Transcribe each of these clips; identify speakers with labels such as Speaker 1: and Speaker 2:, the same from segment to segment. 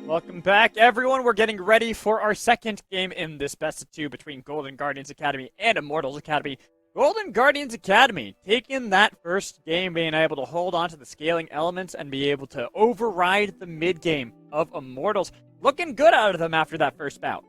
Speaker 1: Welcome back, everyone. We're getting ready for our second game in this best of two between Golden Guardians Academy and Immortals Academy. Golden Guardians Academy taking that first game, being able to hold on to the scaling elements and be able to override the mid game of Immortals. Looking good out of them after that first bout.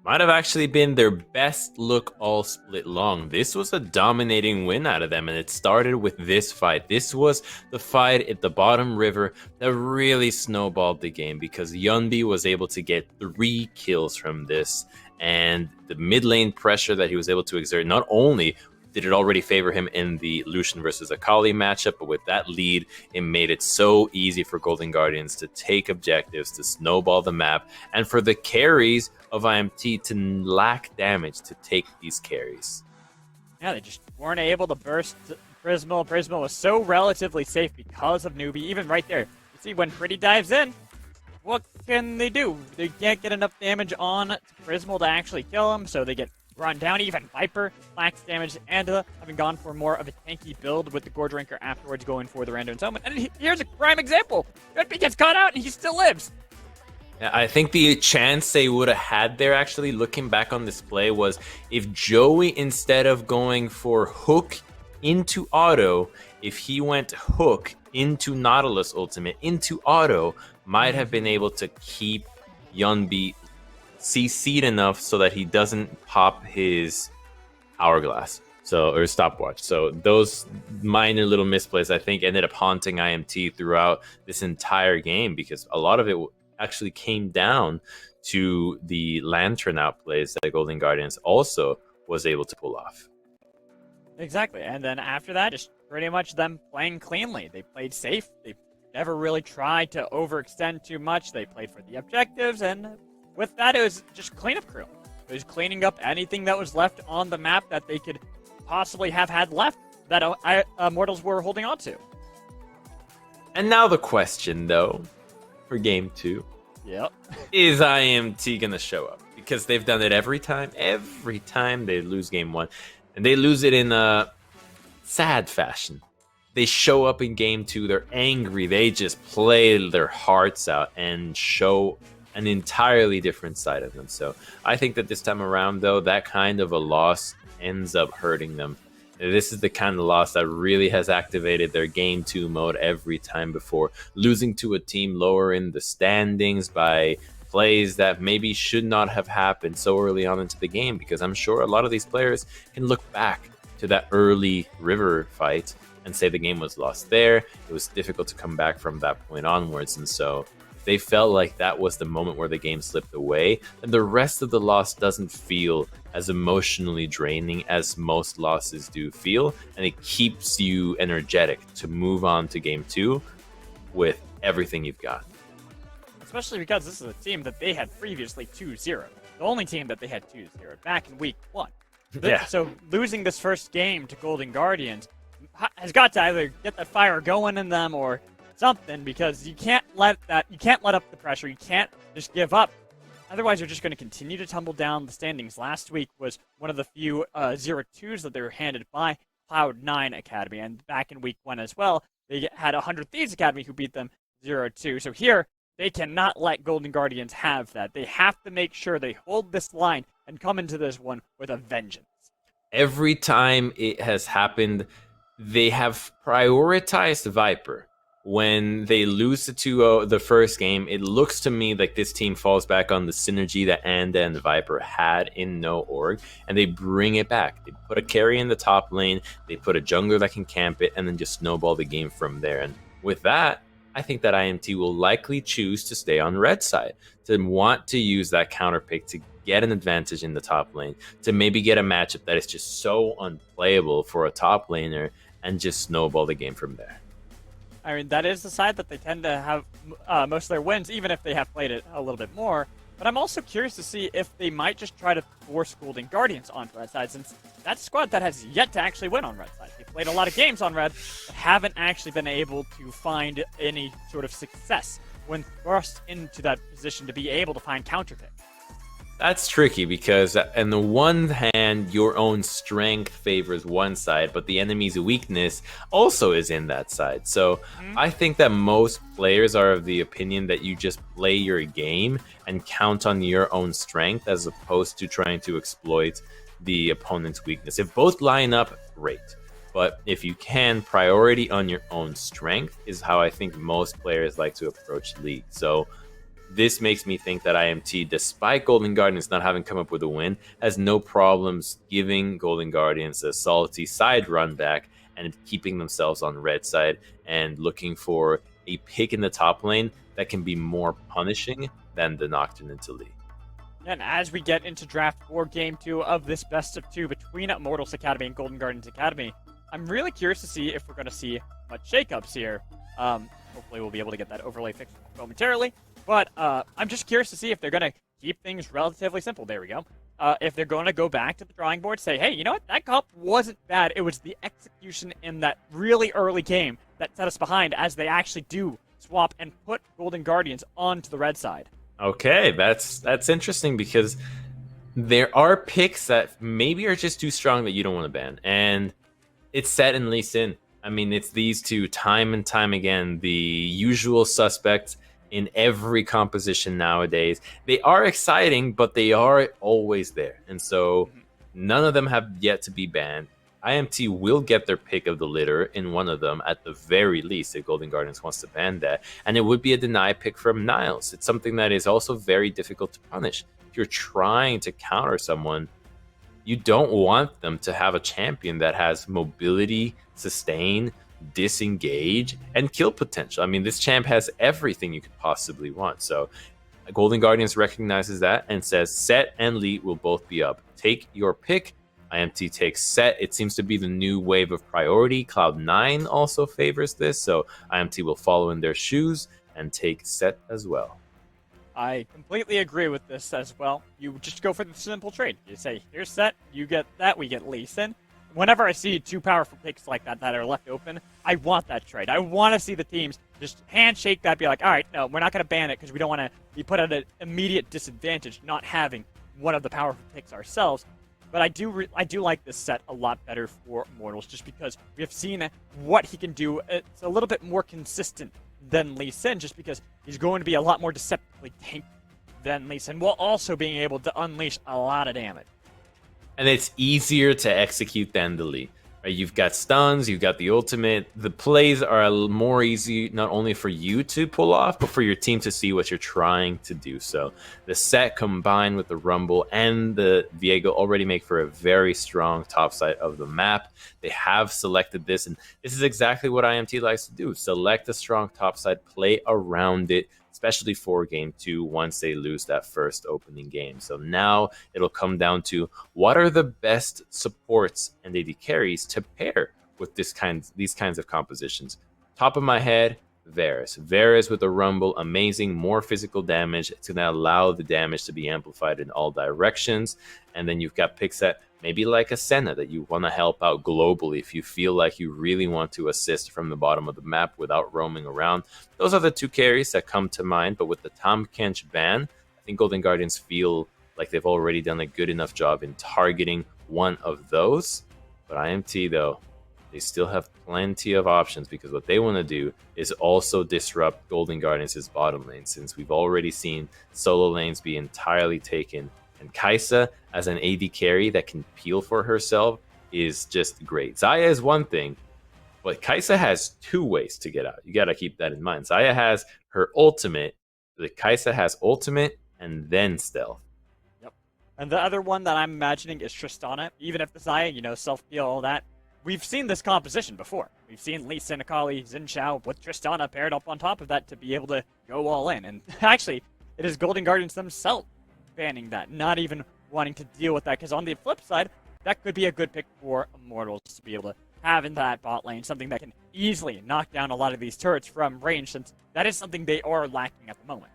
Speaker 2: Might have actually been their best look all split long. This was a dominating win out of them, and it started with this fight. This was the fight at the bottom river that really snowballed the game because Yunbi was able to get 3 kills from this, and the mid lane pressure that he was able to exert, not only did it already favor him in the Lucian versus Akali matchup, but with that lead, it made it so easy for Golden Guardians to take objectives, to snowball the map, and for the carries of IMT to lack damage to take these carries.
Speaker 1: Yeah, they just weren't able to burst Prismal. Prismal was so relatively safe because of Newbie. Even right there, you see when Pretty dives in, what can they do? They can't get enough damage on Prismal to actually kill him, so they get run down. Even Viper lacks damage. Angela having gone for more of a tanky build with the Gorge Ranker afterwards going for the random summon. And here's a prime example. Yunbi gets caught out and he still lives.
Speaker 2: I think the chance they would have had there, actually, looking back on this play, was if Joey, instead of going for hook into auto, if he went hook into Nautilus ultimate, into auto, might have been able to keep Yunbi CC'd enough so that he doesn't pop his hourglass. Or stopwatch. So those minor little misplays, I think, ended up haunting IMT throughout this entire game because a lot of it actually came down to the lantern outplays that Golden Guardians also was able to pull off.
Speaker 1: Exactly, and then after that, just pretty much them playing cleanly. They played safe. They never really tried to overextend too much. They played for the objectives, and with that, it was just cleanup crew. It was cleaning up anything that was left on the map that they could possibly have had left that Immortals were holding on to.
Speaker 2: And now the question, though, for Game 2.
Speaker 1: Yep.
Speaker 2: Is IMT going to show up? Because they've done it every time. Every time they lose Game 1. And they lose it in a sad fashion. They show up in Game 2. They're angry. They just play their hearts out and show an entirely different side of them. So I think that this time around, though, that kind of a loss ends up hurting them. This is the kind of loss that really has activated their Game 2 mode every time before. Losing to a team lower in the standings by plays that maybe should not have happened so early on into the game, because I'm sure a lot of these players can look back to that early river fight and say the game was lost there. It was difficult to come back from that point onwards, and so if they felt like that was the moment where the game slipped away, then the rest of the loss doesn't feel as emotionally draining as most losses do feel, and it keeps you energetic to move on to Game 2 with everything you've got.
Speaker 1: Especially because this is a team that they had previously 2-0. The only team that they had 2-0 back in Week 1.
Speaker 2: Yeah.
Speaker 1: So losing this first game to Golden Guardians has got to either get that fire going in them or something, because you can't let up the pressure. You can't just give up. Otherwise, you're just going to continue to tumble down the standings. Last week was one of the few 0-2s that they were handed by Cloud9 Academy, and back in Week 1 as well, they had 100 Thieves Academy who beat them 0-2. So here, they cannot let Golden Guardians have that. They have to make sure they hold this line and come into this one with a vengeance.
Speaker 2: Every time it has happened, they have prioritized Viper. When they lose to 2-0 the first game, it looks to me like this team falls back on the synergy that Anda and Viper had in No Org, and they bring it back. They put a carry in the top lane, they put a jungler that can camp it, and then just snowball the game from there. And with that, I think that IMT will likely choose to stay on red side, to want to use that counter pick to get an advantage in the top lane, to maybe get a matchup that is just so unplayable for a top laner, and just snowball the game from there.
Speaker 1: I mean, that is the side that they tend to have most of their wins, even if they have played it a little bit more. But I'm also curious to see if they might just try to force Golden Guardians onto red side, since that's a squad that has yet to actually win on red side. They've played a lot of games on red, but haven't actually been able to find any sort of success when thrust into that position to be able to find counter pick.
Speaker 2: That's tricky because, on the one hand, your own strength favors one side, but the enemy's weakness also is in that side. So
Speaker 1: Mhm.
Speaker 2: I think that most players are of the opinion that you just play your game and count on your own strength as opposed to trying to exploit the opponent's weakness. If both line up, great. But if you can, priority on your own strength is how I think most players like to approach League. So this makes me think that IMT, despite Golden Guardians not having come up with a win, has no problems giving Golden Guardians a salty side run back and keeping themselves on red side and looking for a pick in the top lane that can be more punishing than the Nocturne into Lee.
Speaker 1: And as we get into Draft 4, Game 2 of this best of 2 between Immortals Academy and Golden Guardians Academy, I'm really curious to see if we're going to see much shakeups here. Hopefully we'll be able to get that overlay fixed momentarily. But I'm just curious to see if they're going to keep things relatively simple. There we go. If they're going to go back to the drawing board, say, hey, you know what? That comp wasn't bad. It was the execution in that really early game that set us behind as they actually do swap and put Golden Guardians onto the red side.
Speaker 2: Okay, that's interesting because there are picks that maybe are just too strong that you don't want to ban. And it's Set and Lee Sin. I mean, it's these two time and time again, the usual suspects in every composition nowadays. They are exciting, but they are always there. And so none of them have yet to be banned. IMT will get their pick of the litter in one of them at the very least if Golden Guardians wants to ban that. And it would be a deny pick from Niles. It's something that is also very difficult to punish. If you're trying to counter someone, you don't want them to have a champion that has mobility, sustain, disengage, and kill potential. I mean, this champ has everything you could possibly want. So Golden Guardians recognizes that and says Set and Lee will both be up. Take your pick. IMT takes Set. It seems to be the new wave of priority. Cloud9 also favors this, so IMT will follow in their shoes and take Set as well.
Speaker 1: I completely agree with this as well. You just go for the simple trade. You say, here's Set, you get that, we get Lee Sin. Whenever I see two powerful picks like that that are left open, I want that trade. I want to see the teams just handshake that, be like, all right, no, we're not going to ban it because we don't want to be put at an immediate disadvantage not having one of the powerful picks ourselves. But I do like this Set a lot better for Immortals just because we have seen what he can do. It's a little bit more consistent than Lee Sin just because he's going to be a lot more deceptively tanky than Lee Sin while also being able to unleash a lot of damage.
Speaker 2: And it's easier to execute than the Lee. Right? You've got stuns, you've got the ultimate. The plays are more easy, not only for you to pull off, but for your team to see what you're trying to do. So the Set combined with the Rumble and the Viego already make for a very strong top side of the map. They have selected this, and this is exactly what IMT likes to do. Select a strong top side, play around it, especially for Game 2 once they lose that first opening game. So now it'll come down to what are the best supports and AD carries to pair with these kinds of compositions. Top of my head, Varus. Varus with a Rumble, amazing, more physical damage. It's going to allow the damage to be amplified in all directions. And then you've got picks that maybe like a Senna that you want to help out globally if you feel like you really want to assist from the bottom of the map without roaming around. Those are the two carries that come to mind, but with the Tahm Kench ban, I think Golden Guardians feel like they've already done a good enough job in targeting one of those. But IMT, though, they still have plenty of options because what they want to do is also disrupt Golden Guardians' bottom lane, since we've already seen solo lanes be entirely taken. And Kai'Sa, as an AD carry that can peel for herself, is just great. Xayah is one thing, but Kai'Sa has two ways to get out. You got to keep that in mind. Xayah has her ultimate, the Kai'Sa has ultimate and then stealth.
Speaker 1: Yep. And the other one that I'm imagining is Tristana. Even if the Xayah, self-peel, all that, we've seen this composition before. We've seen Lee Sin, Akali, Xin Zhao with Tristana paired up on top of that to be able to go all in. And actually, it is Golden Guardians themselves banning that, not even wanting to deal with that, because on the flip side, that could be a good pick for Immortals to be able to have in that bot lane, something that can easily knock down a lot of these turrets from range, since that is something they are lacking at the moment.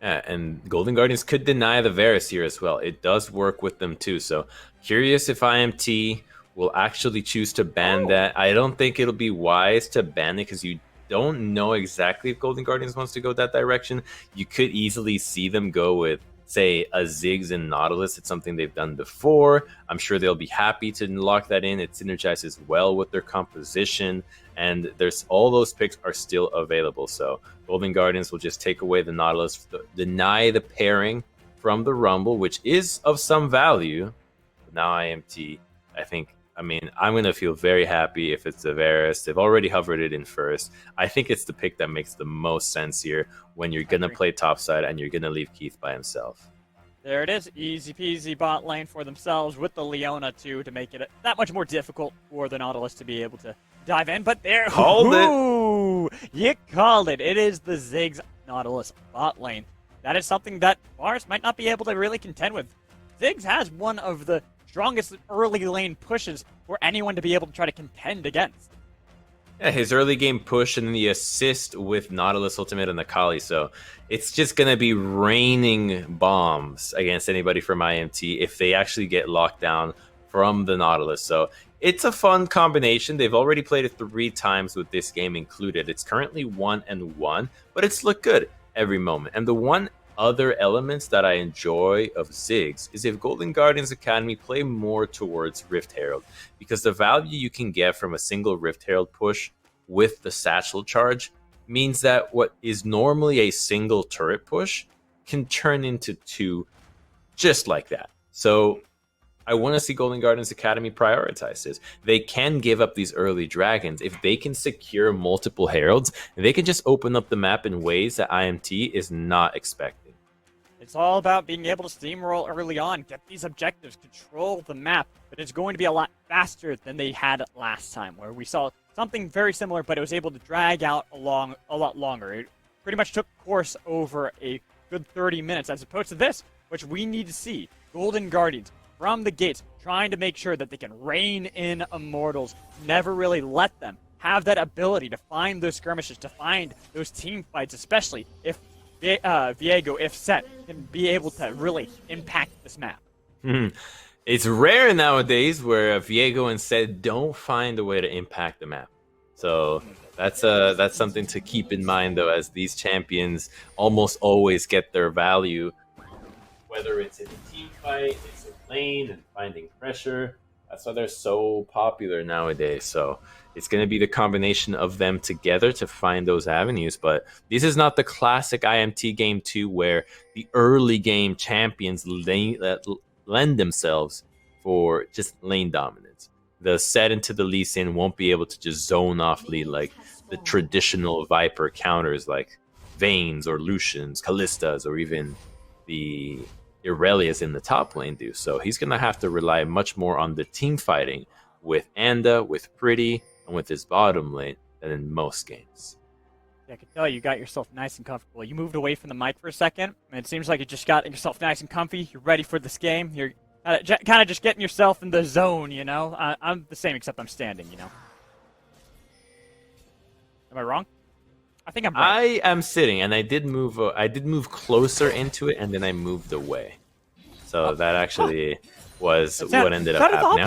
Speaker 2: Yeah, and Golden Guardians could deny the Varus here as well. It does work with them too, so curious if IMT will actually choose to ban that. I don't think it'll be wise to ban it because you don't know exactly if Golden Guardians wants to go that direction. You could easily see them go with say, a Ziggs and Nautilus. It's something they've done before. I'm sure they'll be happy to lock that in. It synergizes well with their composition, and there's all those picks are still available. So Golden Guardians will just take away the Nautilus, deny the pairing from the Rumble, which is of some value. Now IMT, I'm going to feel very happy if it's the Varus. They've already hovered it in first. I think it's the pick that makes the most sense here when you're going to play topside and you're going to leave Keith by himself.
Speaker 1: There it is. Easy peasy bot lane for themselves with the Leona, too, to make it that much more difficult for the Nautilus to be able to dive in. But there...
Speaker 2: Called
Speaker 1: it! You called it. It is the Ziggs Nautilus bot lane. That is something that Bars might not be able to really contend with. Ziggs has one of the strongest early lane pushes for anyone to be able to try to contend against.
Speaker 2: Yeah, his early game push and the assist with Nautilus Ultimate and the Kali. So it's just going to be raining bombs against anybody from IMT if they actually get locked down from the Nautilus. So it's a fun combination. They've already played it 3 times with this game included. It's currently 1-1, but it's looked good every moment. And the one other elements that I enjoy of Ziggs is if Golden Guardians Academy play more towards Rift Herald, because the value you can get from a single Rift Herald push with the satchel charge means that what is normally a single turret push can turn into 2 just like that. So I want to see Golden Guardians Academy prioritize this. They can give up these early dragons. If they can secure multiple heralds, they can just open up the map in ways that IMT is not expecting.
Speaker 1: It's all about being able to steamroll early on, get these objectives, control the map, but it's going to be a lot faster than they had last time, where we saw something very similar, but it was able to drag out a lot longer. It pretty much took course over a good 30 minutes, as opposed to this, which we need to see. Golden Guardians from the gates, trying to make sure that they can rein in Immortals, never really let them have that ability to find those skirmishes, to find those team fights, especially if Viego, if set, can be able to really impact this map.
Speaker 2: It's rare nowadays where Viego and Set don't find a way to impact the map. So that's something to keep in mind, though, as these champions almost always get their value, whether it's in a team fight, it's in lane, and finding pressure. That's why they're so popular nowadays. So it's going to be the combination of them together to find those avenues. But this is not the classic IMT game 2 where the early game champions lend themselves for just lane dominance. The Set into the Lee Sin won't be able to just zone off lead like the traditional Viper counters like Vaynes or Lucians, Kallistas, or even the Irelias in the top lane do. So he's going to have to rely much more on the team fighting with Anda, with Pretty, and with his bottom lane than in most games.
Speaker 1: Yeah, I can tell you got yourself nice and comfortable. You moved away from the mic for a second, and it seems like you just got yourself nice and comfy. You're ready for this game. You're kind of just getting yourself in the zone, you know? I'm the same, except I'm standing, you know? Am I wrong? I think I'm right.
Speaker 2: I am sitting, and I did move closer into it, and then I moved away. So that actually was what ended up happening.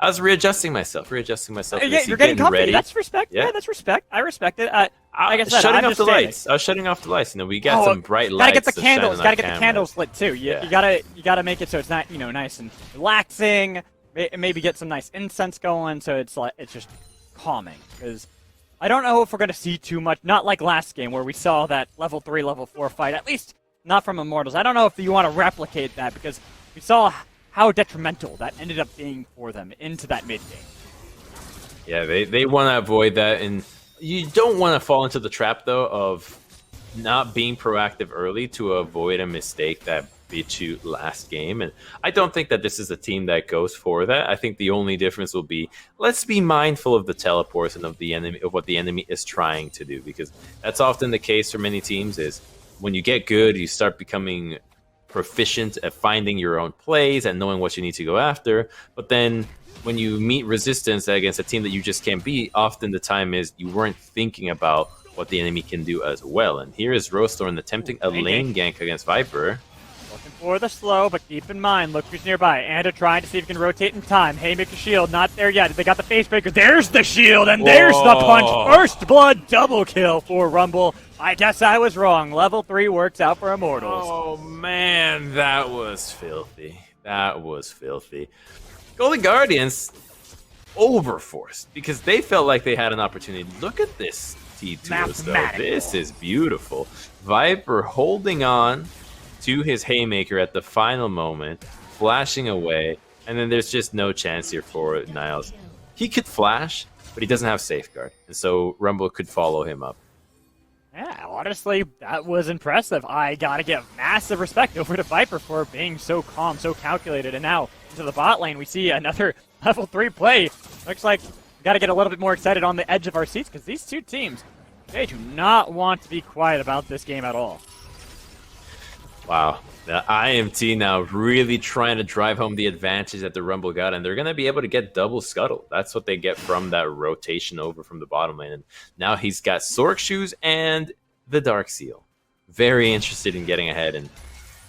Speaker 2: I was readjusting myself.
Speaker 1: Yeah, you're getting comfy.
Speaker 2: Ready.
Speaker 1: That's respect. Yeah, that's respect. I respect it. Like I said,
Speaker 2: shutting
Speaker 1: I'm
Speaker 2: off the lights. I was shutting off the lights. You know, we got some bright lights.
Speaker 1: Gotta get the candles. Gotta get the candles lit too.
Speaker 2: Yeah.
Speaker 1: You gotta make it so it's not, nice and relaxing. Maybe get some nice incense going, so it's just calming. Because I don't know if we're gonna see too much. Not like last game where we saw that level 3, level 4 fight. At least not from Immortals. I don't know if you want to replicate that because we saw how detrimental that ended up being for them into that mid game.
Speaker 2: Yeah, they want to avoid that, and you don't want to fall into the trap though of not being proactive early to avoid a mistake that beat you last game. And I don't think that this is a team that goes for that. I think the only difference will be let's be mindful of the teleports and of the enemy, of what the enemy is trying to do, because that's often the case for many teams. Is when you get good, you start becoming proficient at finding your own plays and knowing what you need to go after. But then when you meet resistance against a team that you just can't beat, often the time is you weren't thinking about what the enemy can do as well. And here is Rosethorn attempting a lane gank against Viper.
Speaker 1: Looking for the slow, but keep in mind, look who's nearby. Anda trying to see if he can rotate in time. Haymaker shield, not there yet. They got the face breaker. There's the shield, and there's the punch. First blood double kill for Rumble. I guess I was wrong. Level 3 works out for Immortals.
Speaker 2: Oh man, that was filthy. That was filthy. Golden Guardians overforced because they felt like they had an opportunity. Look at this T2 though. This is beautiful. Viper holding on to his haymaker at the final moment, flashing away, and then there's just no chance here for Niles. He could flash, but he doesn't have safeguard, and so Rumble could follow him up.
Speaker 1: Yeah, honestly, that was impressive. I gotta give massive respect over to Viper for being so calm, so calculated, and now into the bot lane we see another level 3 play. Looks like we gotta get a little bit more excited on the edge of our seats, because these two teams, they do not want to be quiet about this game at all.
Speaker 2: Wow. The IMT now really trying to drive home the advantage that the Rumble got, and they're going to be able to get double scuttle. That's what they get from that rotation over from the bottom lane. And now he's got Sork Shoes and the Dark Seal. Very interested in getting ahead. And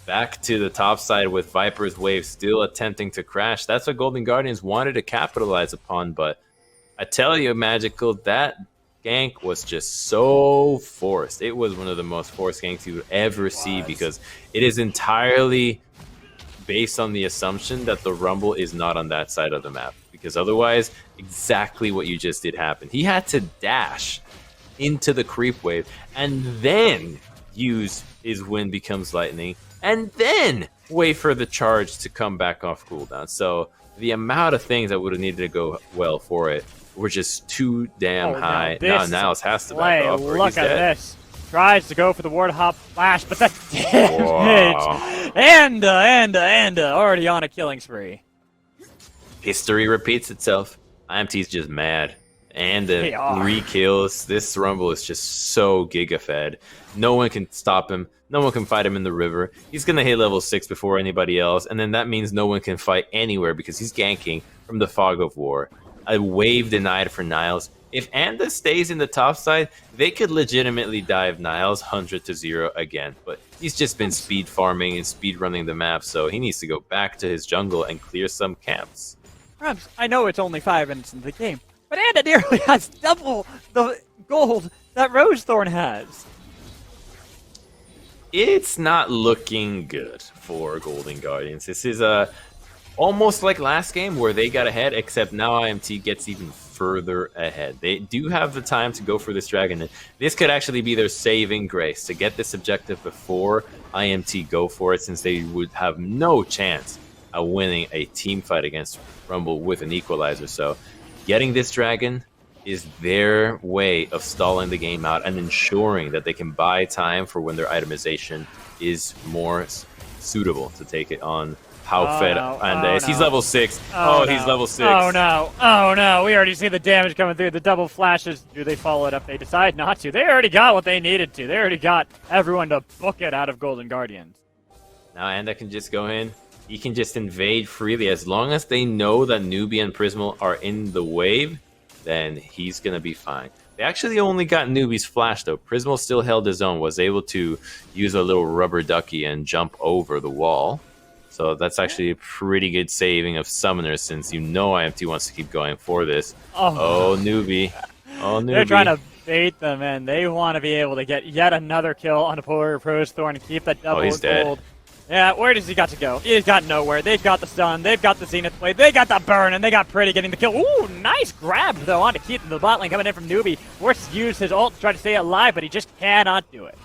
Speaker 2: back to the top side with Viper's Wave still attempting to crash. That's what Golden Guardians wanted to capitalize upon, but I tell you, Magical, that gank was just so forced. It was one of the most forced ganks you would ever see because it is entirely based on the assumption that the Rumble is not on that side of the map. Because otherwise, exactly what you just did happened. He had to dash into the creep wave and then use his Wind Becomes Lightning and then wait for the charge to come back off cooldown. So the amount of things that would have needed to go well for it were just too damn high. Now Niles has to back off.
Speaker 1: Look at this. Tries to go for the ward hop flash, but that's damage. And already on a killing spree.
Speaker 2: History repeats itself. IMT's just mad. And 3 kills. This Rumble is just so giga-fed. No one can stop him. No one can fight him in the river. He's going to hit level 6 before anybody else. And then that means no one can fight anywhere because he's ganking from the Fog of War. A wave denied for Niles. If Anda stays in the top side, they could legitimately dive Niles 100-0 again. But he's just been speed farming and speed running the map, so he needs to go back to his jungle and clear some camps.
Speaker 1: Rams, I know it's only 5 minutes into the game, but Anda nearly has double the gold that Rosethorn has.
Speaker 2: It's not looking good for Golden Guardians. This is almost like last game where they got ahead, except now IMT gets even further ahead. They do have the time to go for this dragon, and this could actually be their saving grace to get this objective before IMT go for it, since they would have no chance of winning a team fight against Rumble with an equalizer. So getting this dragon is their way of stalling the game out and ensuring that they can buy time for when their itemization is more suitable to take it on. How fed Anda is. He's level 6. He's level 6.
Speaker 1: Oh no. We already see the damage coming through. The double flashes. Do they follow it up? They decide not to. They already got what they needed to. They already got everyone to book it out of Golden Guardians.
Speaker 2: Now Anda can just go in. He can just invade freely. As long as they know that Newbie and Prismal are in the wave, then he's going to be fine. They actually only got Newbie's flash, though. Prismal still held his own, was able to use a little rubber ducky and jump over the wall. So that's actually a pretty good saving of Summoners, since you know IMT wants to keep going for this. Oh, Newbie. Oh, Newbie.
Speaker 1: They're trying to bait them in. They want to be able to get yet another kill on a Polar Rosethorn and keep that double
Speaker 2: he's
Speaker 1: gold.
Speaker 2: Dead.
Speaker 1: Yeah, where does he got to go? He's got nowhere. They've got the stun. They've got the Zenith Blade. They got the burn, and they got Pretty getting the kill. Ooh, nice grab, though, onto Keith in the bot lane coming in from Newbie. Forced to use his ult to try to stay alive, but he just cannot do it.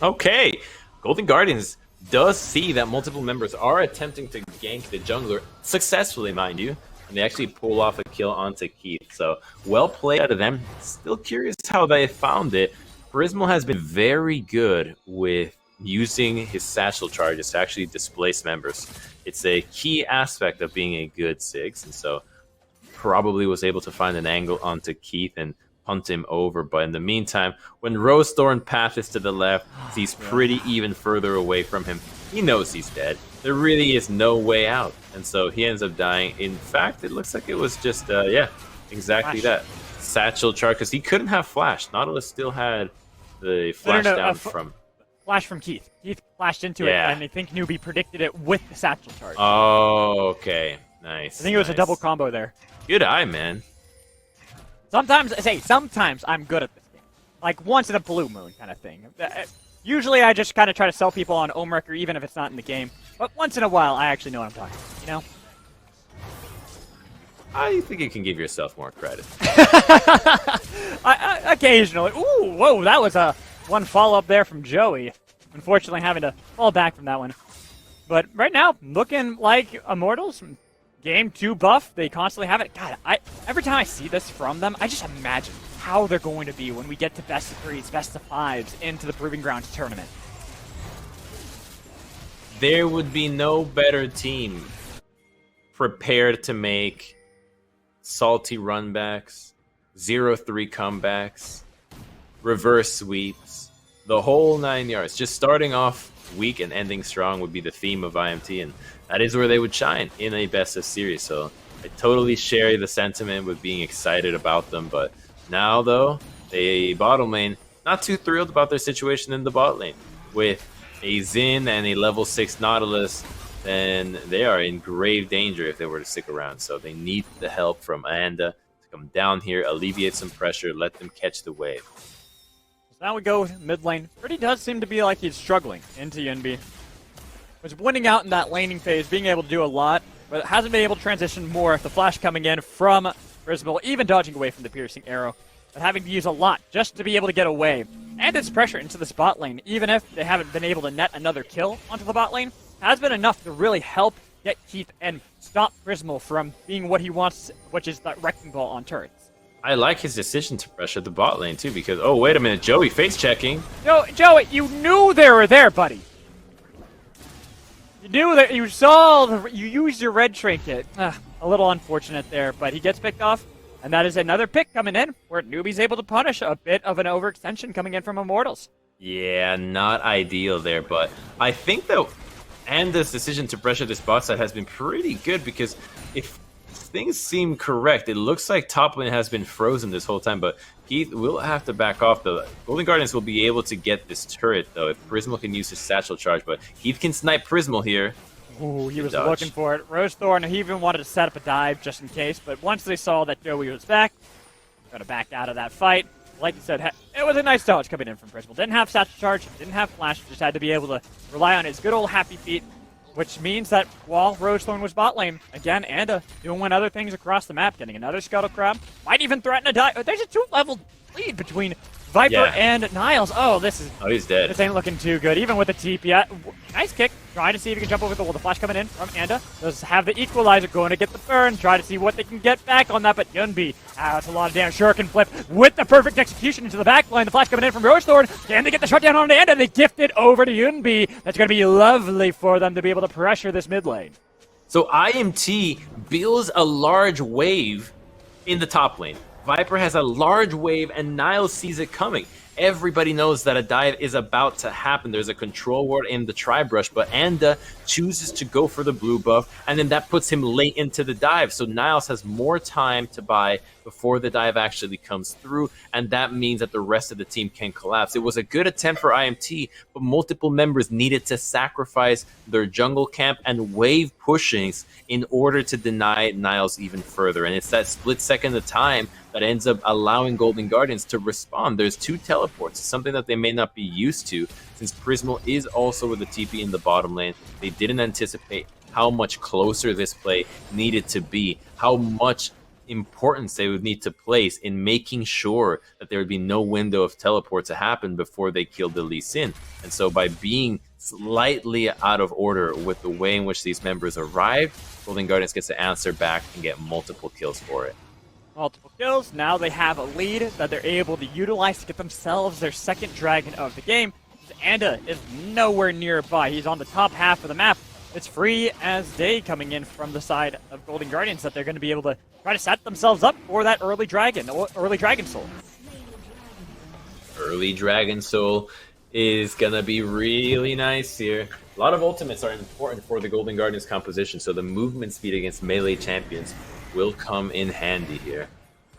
Speaker 2: Okay. Golden Guardians does see that multiple members are attempting to gank the jungler, successfully, mind you, and they actually pull off a kill onto Keith. So, well played out of them. Still curious how they found it. Prismal has been very good with using his satchel charges to actually displace members. It's a key aspect of being a good Ziggs, and so probably was able to find an angle onto Keith and punt him over. But in the meantime, when Rosethorn passes to the left, he's pretty even further away from him. He knows he's dead. There really is no way out, and so he ends up dying. In fact, it looks like it was just exactly that satchel charge, because he couldn't have flash. Nautilus still had the flash down from
Speaker 1: flash from Keith. Keith flashed into it, and I think Newbie predicted it with the satchel charge.
Speaker 2: Oh, okay. Nice.
Speaker 1: I think it was a double combo there.
Speaker 2: Good eye, man.
Speaker 1: Sometimes I'm good at this game. like once in a blue moon kind of thing. Usually I just kind of try to sell people on Omewrecker even if it's not in the game. But once in a while I actually know what I'm talking about, you know?
Speaker 2: I think you can give yourself more credit.
Speaker 1: Occasionally. Ooh, whoa, that was a one follow-up there from Joey. Unfortunately having to fall back from that one. But right now, looking like Immortals, game 2 buff, they constantly have it. God, every time I see this from them, I just imagine how they're going to be when we get to best of 3s, best of 5s into the Proving Grounds tournament.
Speaker 2: There would be no better team prepared to make salty runbacks, 0-3 comebacks, reverse sweeps, the whole 9 yards. Just starting off weak and ending strong would be the theme of IMT, and that is where they would shine in a best of series. So I totally share the sentiment with being excited about them, but now though, they bottom lane, not too thrilled about their situation in the bot lane. With a Xin and a level 6 Nautilus, then they are in grave danger if they were to stick around. So they need the help from Anda to come down here, alleviate some pressure, let them catch the wave.
Speaker 1: So now we go mid lane. Pretty does seem to be like he's struggling into Yunbi. Was winning out in that laning phase, being able to do a lot, but hasn't been able to transition more. The flash coming in from Brisbane, even dodging away from the piercing arrow, but having to use a lot just to be able to get away. And its pressure into the bot lane, even if they haven't been able to net another kill onto the bot lane, has been enough to really help get Keith and stop Prismal from being what he wants, which is that wrecking ball on turrets.
Speaker 2: I like his decision to pressure the bot lane too, because, oh, wait a minute, Joey face checking.
Speaker 1: No, Joey, you knew they were there, buddy. You knew that you saw, you used your red trinket. A little unfortunate there, but he gets picked off. And that is another pick coming in, where Newbie's able to punish a bit of an overextension coming in from Immortals.
Speaker 2: Yeah, not ideal there, but I think that Anda's decision to pressure this bot side has been pretty good, because if things seem correct, it looks like top lane has been frozen this whole time, but Keith will have to back off. The Golden Guardians will be able to get this turret, though, if Prismal can use his satchel charge, but Keith can snipe Prismal here.
Speaker 1: Ooh, he was looking for it. Rosethorn, he even wanted to set up a dive just in case, but once they saw that Joey was back, got to back out of that fight. Like you said, it was a nice dodge coming in from Prismal. Didn't have satchel charge, didn't have flash, just had to be able to rely on his good old happy feet, which means that while Rosethorn was bot lane, again, Anda doing other things across the map, getting another Scuttle Crab, might even threaten a dive. There's a 2-level lead between Viper and Niles. Oh,
Speaker 2: he's dead.
Speaker 1: This ain't looking too good, even with the TP. Nice kick. Trying to see if he can jump over the wall. The flash coming in from Anda. Does have the equalizer, going to get the burn. Try to see what they can get back on that, but Yunbi, that's a lot of damage. Shuriken flip with the perfect execution into the back line. The flash coming in from Rosethorn. Can they get the shutdown on Anda? They gift it over to Yunbi. That's going to be lovely for them to be able to pressure this mid lane.
Speaker 2: So IMT builds a large wave in the top lane. Viper has a large wave, and Niles sees it coming. Everybody knows that a dive is about to happen. There's a control ward in the tri-brush, but Anda chooses to go for the blue buff, and then that puts him late into the dive. So Niles has more time to buy before the dive actually comes through, and that means that the rest of the team can collapse. It was a good attempt for IMT, but multiple members needed to sacrifice their jungle camp and wave pushings in order to deny Niles even further. And it's that split second of time that ends up allowing Golden Guardians to respond. There's 2 teleports, something that they may not be used to, since Prismal is also with the TP in the bottom lane. They didn't anticipate how much closer this play needed to be, how much importance they would need to place in making sure that there would be no window of teleport to happen before they killed the Lee Sin. And so by being slightly out of order with the way in which these members arrived, Golden Guardians gets to answer back and get multiple kills for it.
Speaker 1: Multiple kills. Now they have a lead that they're able to utilize to get themselves their second dragon of the game. Anda is nowhere nearby. He's on the top half of the map. It's free as day coming in from the side of Golden Guardians that they're going to be able to try to set themselves up for that early Dragon Soul.
Speaker 2: Early Dragon Soul is going to be really nice here. A lot of ultimates are important for the Golden Guardians composition, so the movement speed against melee champions will come in handy here.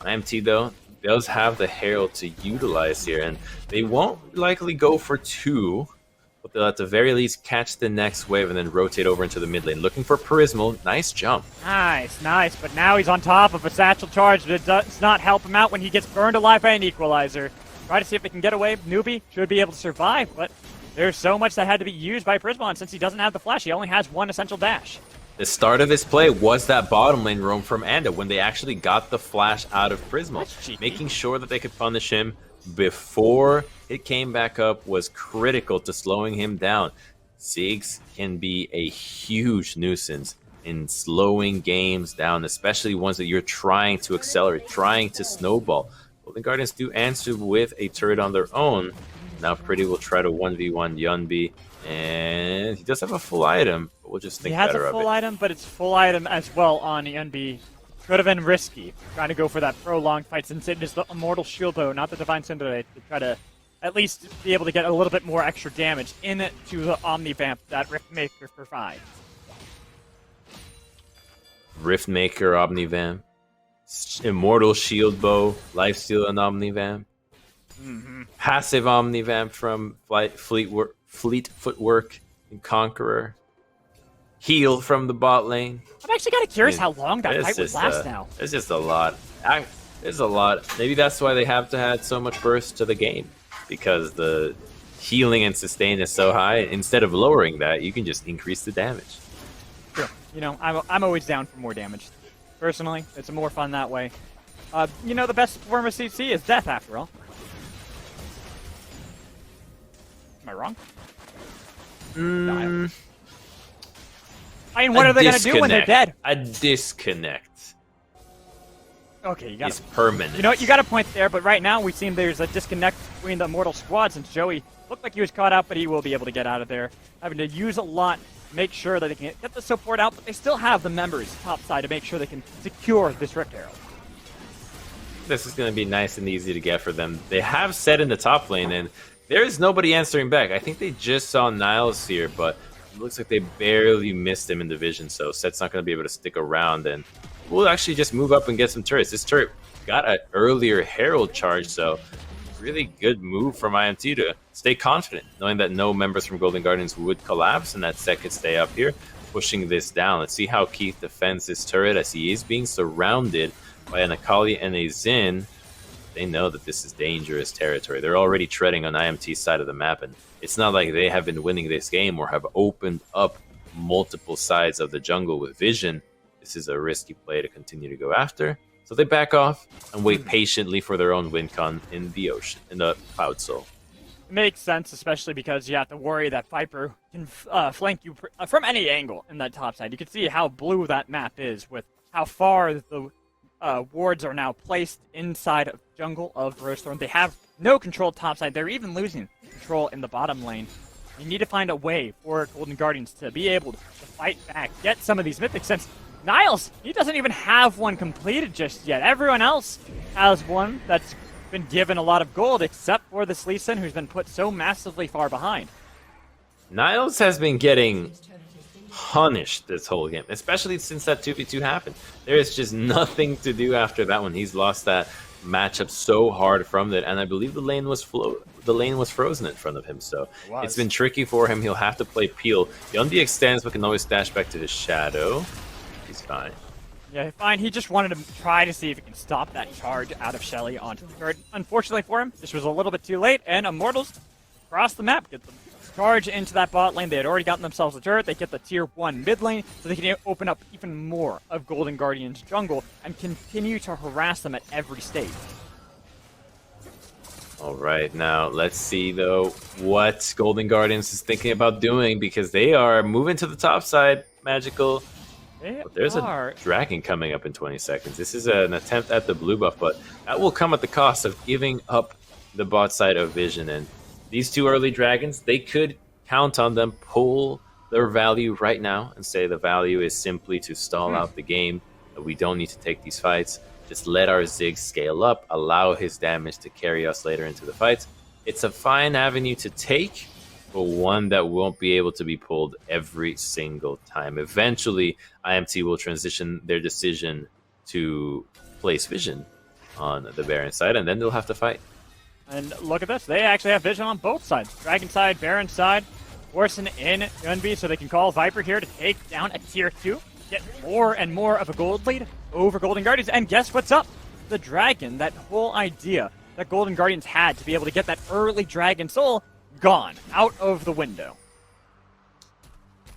Speaker 2: IMT, though, does have the Herald to utilize here, and they won't likely go for 2, but they'll at the very least catch the next wave and then rotate over into the mid lane. Looking for Prismal. Nice jump.
Speaker 1: Nice, but now he's on top of a satchel charge that does not help him out when he gets burned alive by an equalizer. try to see if they can get away. Newbie should be able to survive, but there's so much that had to be used by Prisma, and since he doesn't have the flash, he only has one essential dash.
Speaker 2: The start of this play was that bottom lane roam from Anda when they actually got the flash out of Prisma. Making sure that they could punish him before it came back up was critical to slowing him down. Ziggs can be a huge nuisance in slowing games down, especially ones that you're trying to accelerate, trying to snowball. Golden Guardians do answer with a turret on their own. Now Pretty will try to 1v1 Yunbi, and he does have a full item, but we'll just think better of it.
Speaker 1: He has a full item, but it's full item as well on Yunbi. Could have been risky, trying to go for that prolonged fight, since it is the Immortal Shield Bow, not the Divine Cinder, to try to at least be able to get a little bit more extra damage into the Omnivamp that Riftmaker provides.
Speaker 2: Riftmaker, Omnivamp, Immortal Shield Bow, Lifesteal, and Omnivamp. Passive Omnivamp from Fleet Footwork and Conqueror. Heal from the bot lane.
Speaker 1: I'm actually kind of curious how long that fight would last now.
Speaker 2: It's just a lot. There's a lot. Maybe that's why they have to add so much burst to the game, because the healing and sustain is so high. Instead of lowering that, you can just increase the damage.
Speaker 1: Sure. You know, I'm always down for more damage. Personally, it's more fun that way. You know, the best form of CC is death, after all. Am I wrong? No, I mean, what are they going to do when they're dead?
Speaker 2: A disconnect.
Speaker 1: Okay, you got
Speaker 2: It's permanent.
Speaker 1: You know what? You got a point there, but right now we've seen there's a disconnect between the Immortal squad, since Joey looked like he was caught out, but he will be able to get out of there. Having to use a lot, make sure that they can get the support out, but they still have the members topside to make sure they can secure this Rift Arrow.
Speaker 2: This is going to be nice and easy to get for them. They have Set in the top lane, and there's nobody answering back. I think they just saw Niles here, but it looks like they barely missed him in the vision, so Set's not going to be able to stick around, and we'll actually just move up and get some turrets. This turret got an earlier Herald charge, so really good move from IMT to stay confident, knowing that no members from Golden Guardians would collapse, and that Set could stay up here, pushing this down. Let's see how Keith defends this turret, as he is being surrounded by an Akali and a Xin. They know that this is dangerous territory. They're already treading on IMT's side of the map, and it's not like they have been winning this game or have opened up multiple sides of the jungle with vision. This is a risky play to continue to go after. So they back off and wait patiently for their own win con in the ocean, in the Cloud Soul.
Speaker 1: It makes sense, especially because you have to worry that Viper can flank you from any angle in that top side. You can see how blue that map is with how far the wards are now placed inside of jungle of Rosethorn. They have no control topside. They're even losing control in the bottom lane. You need to find a way for Golden Guardians to be able to fight back, get some of these mythics, since Niles, he doesn't even have one completed just yet. Everyone else has one that's been given a lot of gold, except for this Lee Sin, who's been put so massively far behind.
Speaker 2: Niles has been getting punished this whole game, especially since that 2v2 happened. There is just nothing to do after that one. He's lost that matchup so hard from that, and I believe the lane was frozen in front of him, so it's been tricky for him. He'll have to play Peel. Yundi extends, but can always dash back to his shadow. He's fine.
Speaker 1: Yeah, fine. He just wanted to try to see if he can stop that charge out of Shelly onto the turret. Unfortunately for him, this was a little bit too late, and Immortals across the map get the charge into that bot lane. They had already gotten themselves a turret. They get the tier 1 mid lane, so they can open up even more of Golden Guardian's jungle and continue to harass them at every stage.
Speaker 2: All right, now let's see, though, what Golden Guardians is thinking about doing, because they are moving to the top side, Magical. But there's a dragon coming up in 20 seconds. This is an attempt at the blue buff, but that will come at the cost of giving up the bot side of vision. And these two early dragons, they could count on them, pull their value right now, and say the value is simply to stall out the game, that we don't need to take these fights. Just let our Ziggs scale up, allow his damage to carry us later into the fights. It's a fine avenue to take, but one that won't be able to be pulled every single time. Eventually, IMT will transition their decision to place vision on the Baron side, and then they'll have to fight.
Speaker 1: And look at this. They actually have vision on both sides. Dragon side, Baron side, forcing in Yunbi so they can call Viper here to take down a tier 2. Get more and more of a gold lead over Golden Guardians. And guess what's up? The Dragon, that whole idea that Golden Guardians had to be able to get that early Dragon Soul gone, out of the window.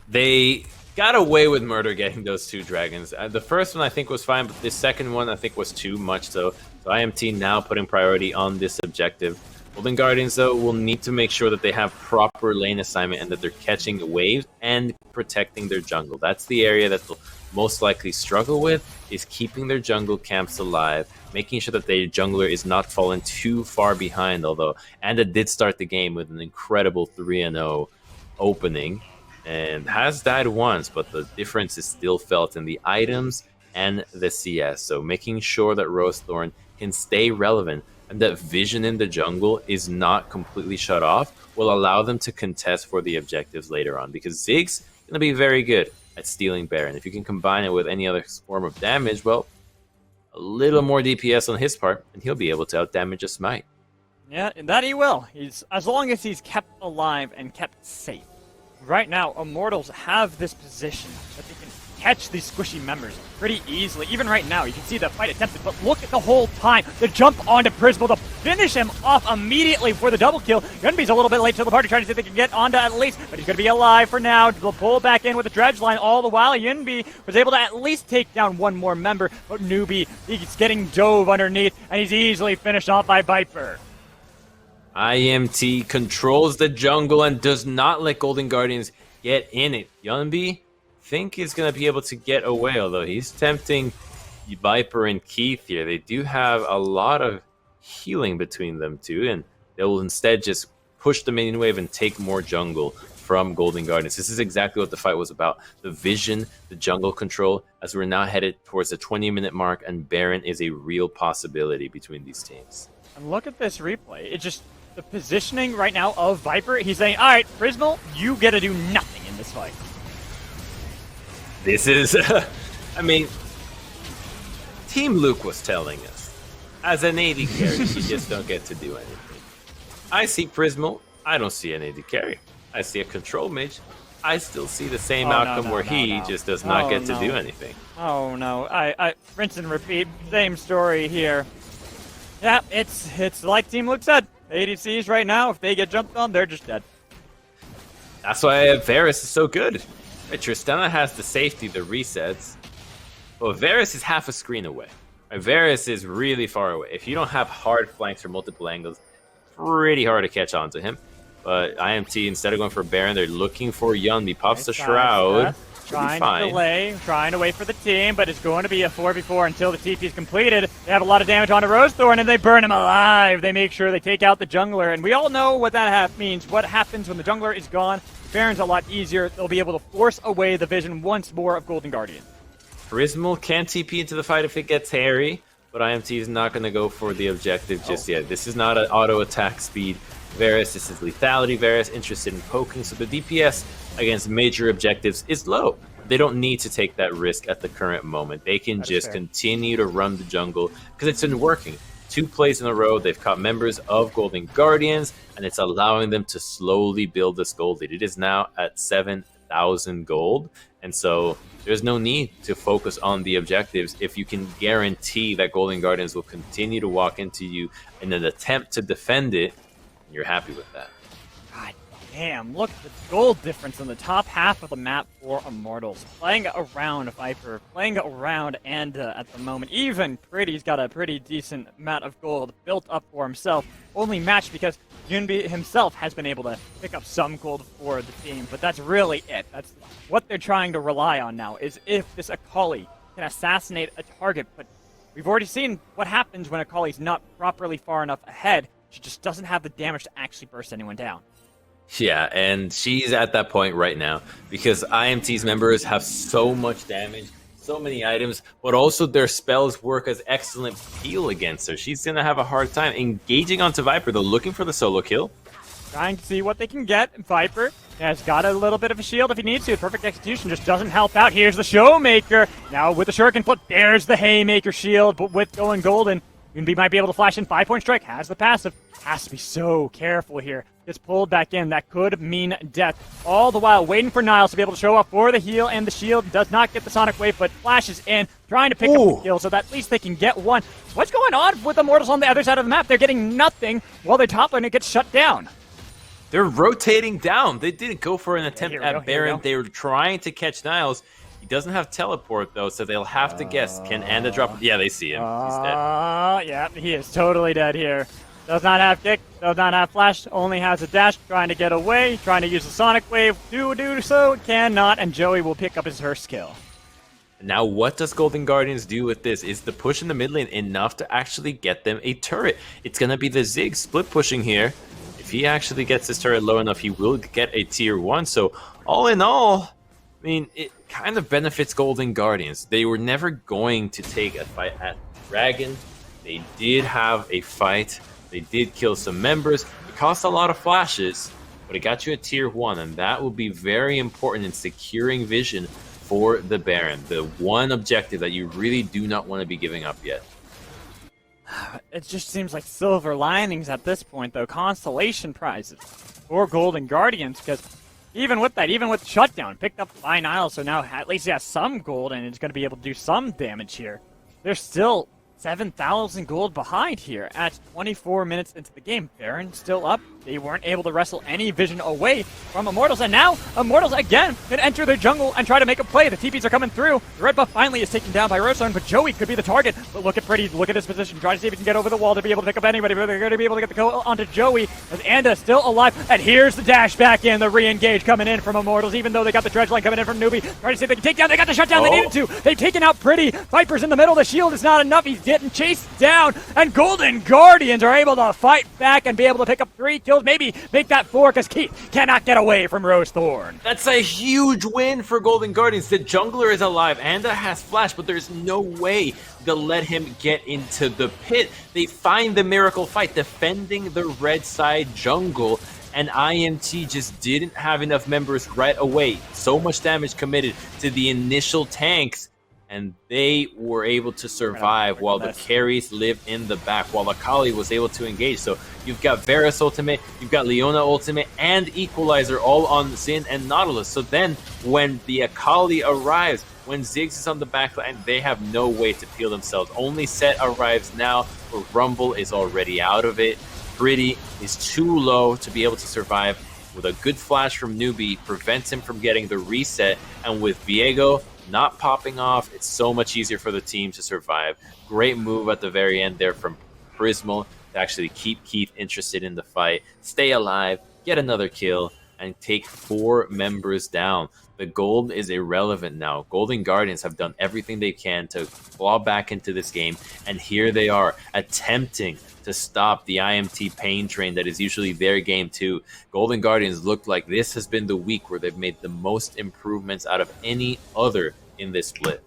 Speaker 2: They got away with Murder getting those 2 dragons. The first one I think was fine, but the second one I think was too much. So IMT now putting priority on this objective. Golden Guardians, though, will need to make sure that they have proper lane assignment and that they're catching waves and protecting their jungle. That's the area that they'll most likely struggle with, is keeping their jungle camps alive, making sure that their jungler is not falling too far behind, although Anda did start the game with an incredible 3-0 opening and has died once, but the difference is still felt in the items and the CS. So making sure that Rosethorn can stay relevant and that vision in the jungle is not completely shut off will allow them to contest for the objectives later on, because Ziggs going to be very good at stealing Baron. If you can combine it with any other form of damage, well, a little more DPS on his part, and he'll be able to outdamage a Smite.
Speaker 1: Yeah, and that he will. As long as he's kept alive and kept safe. Right now, Immortals have this position that they can catch these squishy members pretty easily. Even right now, you can see the fight attempted, but look at the whole time. The jump onto Prismal to finish him off immediately for the double kill. Yunbi's a little bit late to the party, trying to see if they can get onto at least, but he's going to be alive for now. They'll pull back in with the dredge line all the while. Yunbi was able to at least take down one more member, but Newbie, he's getting dove underneath, and he's easily finished off by Viper.
Speaker 2: IMT controls the jungle and does not let Golden Guardians get in it. Yunbi, think he's going to be able to get away, although he's tempting Viper and Keith here. They do have a lot of healing between them two, and they will instead just push the minion wave and take more jungle from Golden Guardians. This is exactly what the fight was about. The vision, the jungle control, as we're now headed towards the 20-minute mark, and Baron is a real possibility between these teams.
Speaker 1: And look at this replay. It just, the positioning right now of Viper, he's saying, all right, Prismal, you get to do nothing in this fight.
Speaker 2: This is, I mean, Team Luke was telling us, as an AD carry, you just don't get to do anything. I see Prismal, I don't see an AD carry. I see a control mage, I still see the same outcome where he just does not get to do anything.
Speaker 1: Oh no, I rinse and repeat, same story here. Yeah, it's like Team Luke said, ADCs right now, if they get jumped on, they're just dead.
Speaker 2: That's why Varus is so good. Tristana has the safety, the resets. But Varus is half a screen away. Varus is really far away. If you don't have hard flanks from multiple angles, pretty hard to catch on to him. But IMT, instead of going for Baron, they're looking for Yunbi. Pops the Shroud.
Speaker 1: Trying to delay, trying to wait for the team, but it's going to be a 4v4 until the TP is completed. They have a lot of damage onto Rosethorn, and they burn him alive. They make sure they take out the jungler, and we all know what that means. What happens when the jungler is gone? Baron's a lot easier. They'll be able to force away the vision once more of Golden Guardian.
Speaker 2: Prismal can TP into the fight if it gets hairy, but IMT is not going to go for the objective just yet. This is not an auto attack speed Varus. This is lethality Varus, interested in poking, so the DPS against major objectives is low. They don't need to take that risk at the current moment. They can just continue to run the jungle because it's been working. 2 plays in a row, they've caught members of Golden Guardians, and it's allowing them to slowly build this gold lead. It is now at 7,000 gold, and so there's no need to focus on the objectives if you can guarantee that Golden Guardians will continue to walk into you in an attempt to defend it. You're happy with that.
Speaker 1: God damn, look at the gold difference in the top half of the map for Immortals. Playing around Viper, playing around Anda at the moment. Even Pretty's got a pretty decent amount of gold built up for himself. Only matched because Yunbi himself has been able to pick up some gold for the team, but that's really it. That's what they're trying to rely on now, is if this Akali can assassinate a target, but we've already seen what happens when Akali's not properly far enough ahead. She just doesn't have the damage to actually burst anyone down.
Speaker 2: Yeah, and she's at that point right now because IMT's members have so much damage, so many items, but also their spells work as excellent peel against her. She's going to have a hard time engaging onto Viper, though, looking for the solo kill.
Speaker 1: Trying to see what they can get. Viper has got a little bit of a shield if he needs to. Perfect execution just doesn't help out. Here's the Showmaker. Now with the Shuriken flip, there's the Haymaker shield, but with going golden, Yunbi might be able to flash in 5-point strike, has the passive. Has to be so careful here. gets pulled back in. That could mean death. All the while waiting for Niles to be able to show up for the heal and the shield. Does not get the Sonic Wave, but flashes in, trying to pick up the kill so that at least they can get one. What's going on with the Immortals on the other side of the map? They're getting nothing while their top lane gets shut down.
Speaker 2: They're rotating down. They didn't go for an attempt at Baron. They were trying to catch Niles. He doesn't have teleport, though, so they'll have to guess. Can Anda drop? Yeah, they see him. He's dead.
Speaker 1: Yeah, he is totally dead here. Does not have kick, does not have flash, only has a dash, trying to get away, trying to use the Sonic Wave. Do so, cannot, and Joey will pick up his first kill.
Speaker 2: Now, what does Golden Guardians do with this? Is the push in the mid lane enough to actually get them a turret? It's going to be the Zig split pushing here. If he actually gets his turret low enough, he will get a tier 1. So, all in all, I mean, it kind of benefits Golden Guardians. They were never going to take a fight at Dragon. They did have a fight. They did kill some members. It cost a lot of flashes, but it got you a tier 1, and that will be very important in securing vision for the Baron. The one objective that you really do not want to be giving up yet.
Speaker 1: It just seems like silver linings at this point, though. Constellation prizes for Golden Guardians, because even with that, even with Shutdown, picked up by Niles, so now at least he has some gold and is going to be able to do some damage here. They're still 7,000 gold behind here at 24 minutes into the game. Baron still up. They weren't able to wrestle any vision away from Immortals, and now Immortals again can enter their jungle and try to make a play. The TPs are coming through. The red buff finally is taken down by Roshun, but Joey could be the target. But look at Pretty, look at his position. Try to see if he can get over the wall to be able to pick up anybody, but they're going to be able to get the kill onto Joey as Anda is still alive. And here's the dash back in, the re-engage coming in from Immortals, even though they got the dredge line coming in from Newbie. Trying to see if they can take down. They got the shutdown they needed to. They've taken out Pretty. Viper's in the middle. The shield is not enough. He's getting chased down, and Golden Guardians are able to fight back and be able to pick up 3 kills, maybe make that 4, because Keith cannot get away from Rose Thorn.
Speaker 2: That's a huge win for Golden Guardians. The jungler is alive. Anda has flash, but there's no way to let him get into the pit. They find the miracle fight, defending the red side jungle, and IMT just didn't have enough members right away. So much damage committed to the initial tanks, and they were able to survive while the carries lived in the back, while Akali was able to engage. So you've got Varus ultimate, you've got Leona ultimate, and Equalizer all on Xin and Nautilus. So then when the Akali arrives, when Ziggs is on the backline, they have no way to peel themselves. Only Set arrives now, but Rumble is already out of it. Pretty is too low to be able to survive. With a good flash from Newbie, prevents him from getting the reset, and with Viego not popping off, it's so much easier for the team to survive. Great move at the very end there from Prismal to actually keep Keith interested in the fight, stay alive, get another kill, and take 4 members down. The gold is irrelevant now. Golden Guardians have done everything they can to claw back into this game, and here they are attempting to stop the IMT pain train that is usually their game too. Golden Guardians look like this has been the week where they've made the most improvements out of any other in this split.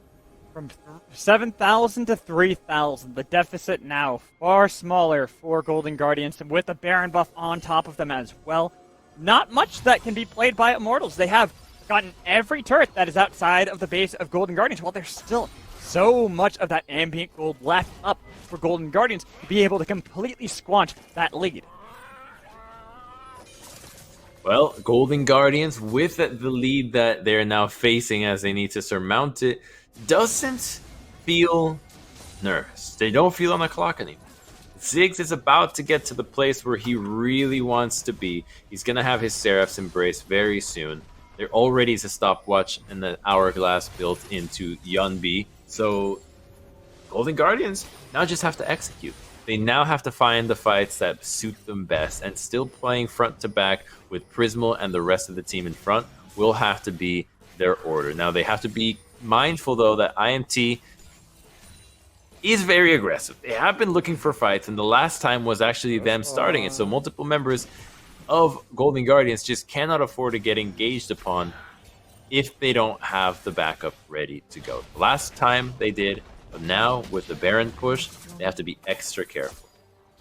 Speaker 1: From 7,000 to 3,000, the deficit now far smaller for Golden Guardians, and with the Baron buff on top of them as well. Not much that can be played by Immortals. They have gotten every turret that is outside of the base of Golden Guardians, while there's still so much of that ambient gold left up for Golden Guardians to be able to completely squash that lead.
Speaker 2: Well, Golden Guardians, with the lead that they're now facing as they need to surmount it, doesn't feel nervous. They don't feel on the clock anymore. Ziggs is about to get to the place where he really wants to be. He's going to have his Seraph's Embrace very soon. There already is a stopwatch and the Hourglass built into Yunbi. So Golden Guardians now just have to execute. They now have to find the fights that suit them best, and still playing front to back with Prismal and the rest of the team in front will have to be their order. Now they have to be mindful though that IMT is very aggressive. They have been looking for fights, and the last time was actually them starting it. So multiple members of Golden Guardians just cannot afford to get engaged upon if they don't have the backup ready to go. Last time they did, but now with the Baron push, they have to be extra careful.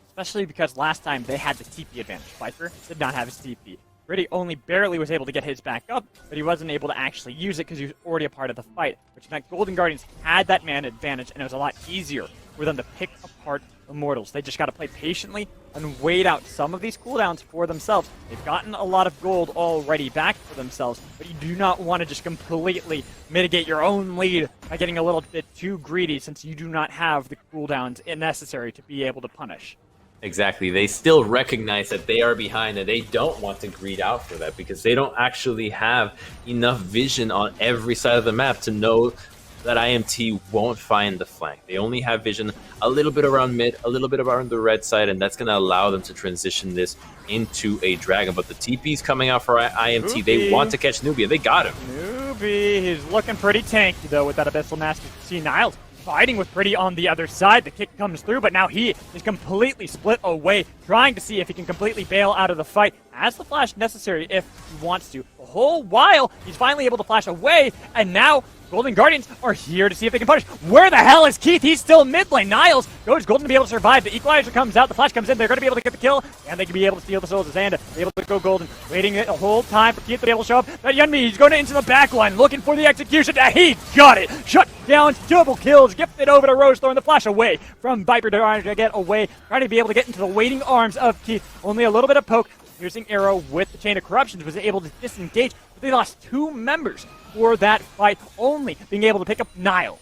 Speaker 1: Especially because last time they had the TP advantage. Viper did not have his TP. Pretty only barely was able to get his back up, but he wasn't able to actually use it because he was already a part of the fight, which meant Golden Guardians had that man advantage, and it was a lot easier for them to pick apart Immortals. They just got to play patiently and wait out some of these cooldowns for themselves. They've gotten a lot of gold already back for themselves, but you do not want to just completely mitigate your own lead by getting a little bit too greedy, since you do not have the cooldowns necessary to be able to punish.
Speaker 2: Exactly. They still recognize that they are behind, and they don't want to greed out for that because they don't actually have enough vision on every side of the map to know that IMT won't find the flank. They only have vision a little bit around mid, a little bit around the red side, and that's going to allow them to transition this into a dragon. But the TP's coming out for IMT.
Speaker 1: Newbie.
Speaker 2: They want to catch Nubia. They got him.
Speaker 1: Newbie, he's looking pretty tanky though with that Abyssal Mask. You can see Niles fighting with Pretty on the other side. The kick comes through, but now he is completely split away, trying to see if he can completely bail out of the fight. Has the flash necessary if he wants to. The whole while, he's finally able to flash away, and now Golden Guardians are here to see if they can punish. Where the hell is Keith? He's still mid lane. Niles goes Golden to be able to survive. The Equalizer comes out. The flash comes in. They're going to be able to get the kill, and they can be able to steal the souls of Xanda. Be able to go Golden. Waiting the whole time for Keith to be able to show up. But Yunmi, he's going into the back line, looking for the execution. He got it. Shut down. Double kills. Gifted over to Rosethorn. The flash away from Viper, trying to get away. Trying to be able to get into the waiting arms of Keith. Only a little bit of poke. Piercing arrow with the Chain of Corruptions was able to disengage, but they lost 2 members for that fight, only being able to pick up Niles.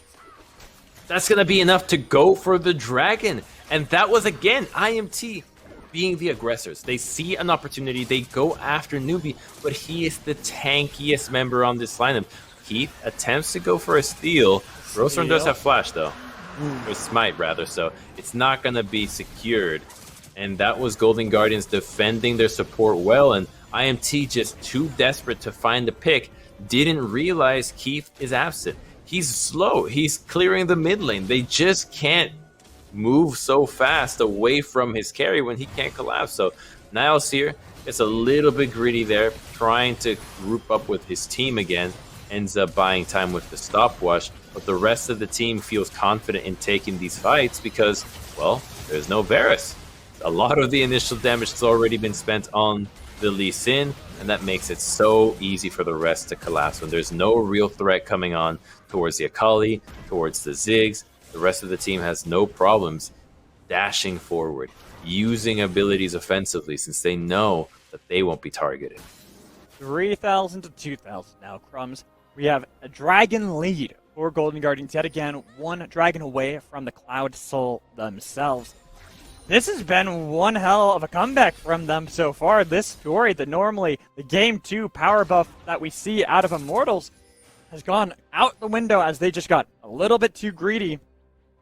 Speaker 2: That's going to be enough to go for the dragon. And that was, again, IMT being the aggressors. They see an opportunity. They go after Newbie, but he is the tankiest member on this lineup. Keith attempts to go for a steal. Rosethorn does have flash, though. Or smite, rather, so it's not going to be secured. And that was Golden Guardians defending their support well, and IMT just too desperate to find the pick. Didn't realize Keith is absent. He's slow. He's clearing the mid lane. They just can't move so fast away from his carry when he can't collapse. So Niles here gets a little bit greedy there, trying to group up with his team again. Ends up buying time with the stopwatch, but the rest of the team feels confident in taking these fights because, well, there's no Varus. A lot of the initial damage has already been spent on the Lee Sin, and that makes it so easy for the rest to collapse. When there's no real threat coming on towards the Akali, towards the Ziggs, the rest of the team has no problems dashing forward, using abilities offensively since they know that they won't be targeted.
Speaker 1: 3,000 to 2,000 now, Crumbs. We have a dragon lead for Golden Guardians yet again, 1 dragon away from the Cloud Soul themselves. This has been one hell of a comeback from them so far. This story that normally the Game 2 power buff that we see out of Immortals has gone out the window as they just got a little bit too greedy.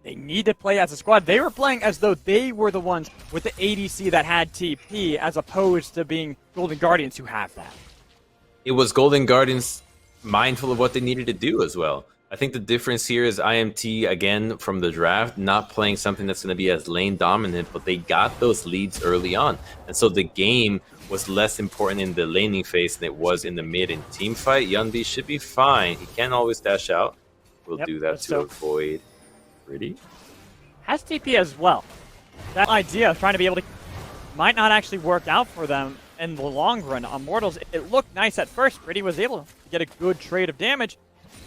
Speaker 1: They need to play as a squad. They were playing as though they were the ones with the ADC that had TP, as opposed to being Golden Guardians who have that.
Speaker 2: It was Golden Guardians mindful of what they needed to do as well. I think the difference here is IMT, again, from the draft, not playing something that's going to be as lane dominant, but they got those leads early on. And so the game was less important in the laning phase than it was in the mid and team fight. Yunbi should be fine. He can always dash out. We'll do that to avoid Pretty.
Speaker 1: Has TP as well. That idea of trying to be able to might not actually work out for them in the long run. On Immortals, it looked nice at first. Pretty was able to get a good trade of damage.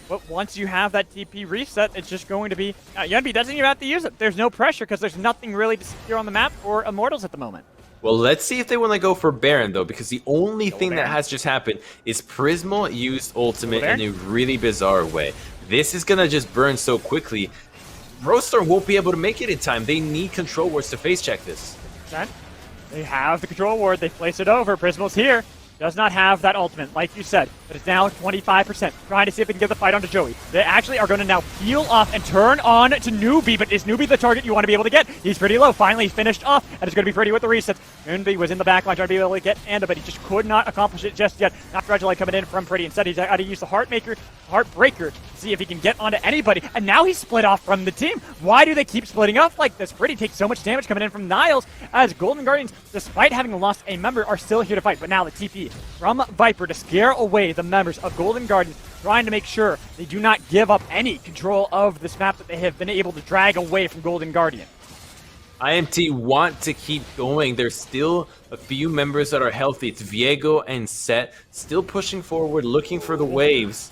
Speaker 1: But once you have that TP reset, it's just going to be... Yunbi doesn't even have to use it. There's no pressure because there's nothing really to secure on the map for Immortals at the moment.
Speaker 2: Well, let's see if they want to go for Baron, though, because the only thing that has just happened is Prismal used Ultimate in a really bizarre way. This is going to just burn so quickly. Rosethorn won't be able to make it in time. They need control wards to face check this.
Speaker 1: They have the control ward. They place it over. Prismal's here. Does not have that ultimate, like you said, but it's now 25%. Trying to see if they can get the fight onto Joey. They actually are going to now peel off and turn on to Newbie, but is Newbie the target you want to be able to get? He's pretty low. Finally finished off, and it's going to be Pretty with the resets. Newbie was in the backline trying to be able to get Anda, but he just could not accomplish it just yet. Not gradually coming in from Pretty. Instead, he's got to use the Heartbreaker to see if he can get onto anybody, and now he's split off from the team. Why do they keep splitting off like this? Pretty takes so much damage coming in from Niles, as Golden Guardians, despite having lost a member, are still here to fight. But now the TP from Viper to scare away the members of Golden Guardians, trying to make sure they do not give up any control of this map that they have been able to drag away from Golden Guardian.
Speaker 2: IMT want to keep going. There's still a few members that are healthy. It's Viego and Set still pushing forward, looking for the waves.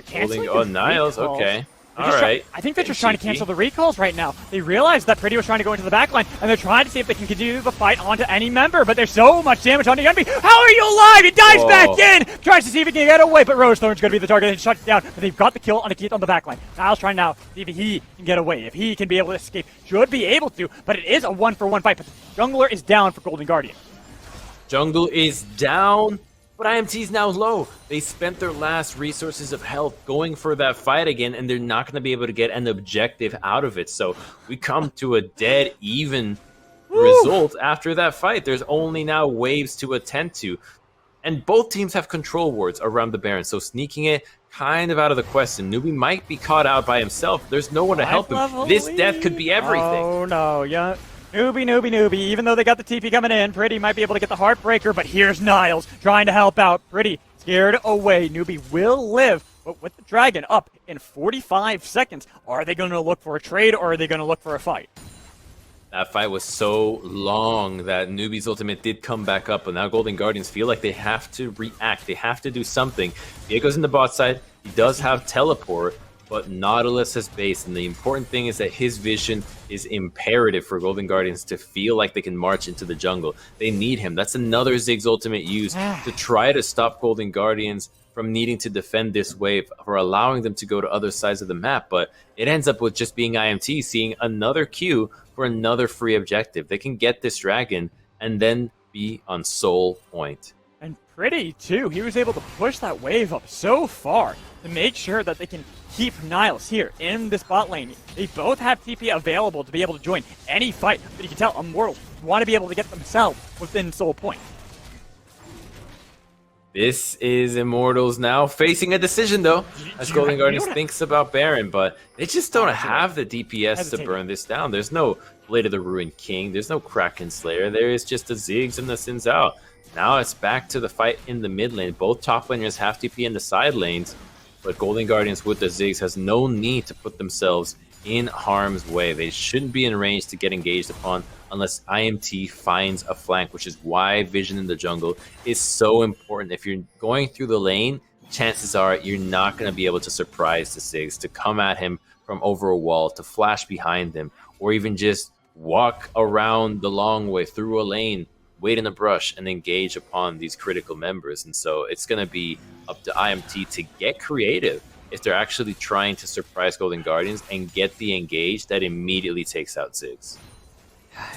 Speaker 1: Holding
Speaker 2: Niles, okay. All right.
Speaker 1: I think they're just trying to cancel the recalls right now. They realize that Pretty was trying to go into the backline, and they're trying to see if they can continue the fight onto any member, but there's so much damage on the enemy. How are you alive? He dives back in! Tries to see if he can get away, but Rosethorn's going to be the target and shuts down, but they've got the kill on Akith on the backline. Niles trying now to see if he can get away, if he can be able to escape. Should be able to, but it is a 1-for-1 fight, but the jungler is down for Golden Guardian.
Speaker 2: Jungle is down, but IMT's now low. They spent their last resources of health going for that fight again, and they're not going to be able to get an objective out of it. So we come to a dead even result after that fight. There's only now waves to attend to. And both teams have control wards around the Baron, so sneaking it kind of out of the question. Newbie might be caught out by himself. There's no one to help him. This death could be everything.
Speaker 1: Oh no, yeah. Newbie. Even though they got the TP coming in, Pretty might be able to get the Heartbreaker, but here's Niles trying to help out. Pretty scared away. Newbie will live, but with the Dragon up in 45 seconds, are they going to look for a trade or are they going to look for a fight?
Speaker 2: That fight was so long that Newbie's ultimate did come back up, but now Golden Guardians feel like they have to react. They have to do something. Diego's in the bot side. He does have teleport, but Nautilus has base, and the important thing is that his vision is imperative for Golden Guardians to feel like they can march into the jungle. They need him. That's another Ziggs ultimate used to try to stop Golden Guardians from needing to defend this wave, for allowing them to go to other sides of the map, but it ends up with just being IMT seeing another Q for another free objective. They can get this dragon and then be on soul point.
Speaker 1: And Pretty, too. He was able to push that wave up so far to make sure that they can keep Niles here in this bot lane. They both have TP available to be able to join any fight, but you can tell Immortals want to be able to get themselves within soul point.
Speaker 2: This is Immortals now facing a decision, though, as Golden Guardians thinks about Baron, but they just don't have the DPS to burn this down. There's no Blade of the Ruined King. There's no Kraken Slayer. There is just a Ziggs and the Sins Out. Now it's back to the fight in the mid lane. Both top laners have TP in the side lanes, but Golden Guardians with the Ziggs has no need to put themselves in harm's way. They shouldn't be in range to get engaged upon unless IMT finds a flank, which is why vision in the jungle is so important. If you're going through the lane, chances are you're not going to be able to surprise the Ziggs, to come at him from over a wall, to flash behind him, or even just walk around the long way through a lane, wait in a brush, and engage upon these critical members. And so it's going to be up to IMT to get creative if they're actually trying to surprise Golden Guardians and get the engage that immediately takes out Ziggs.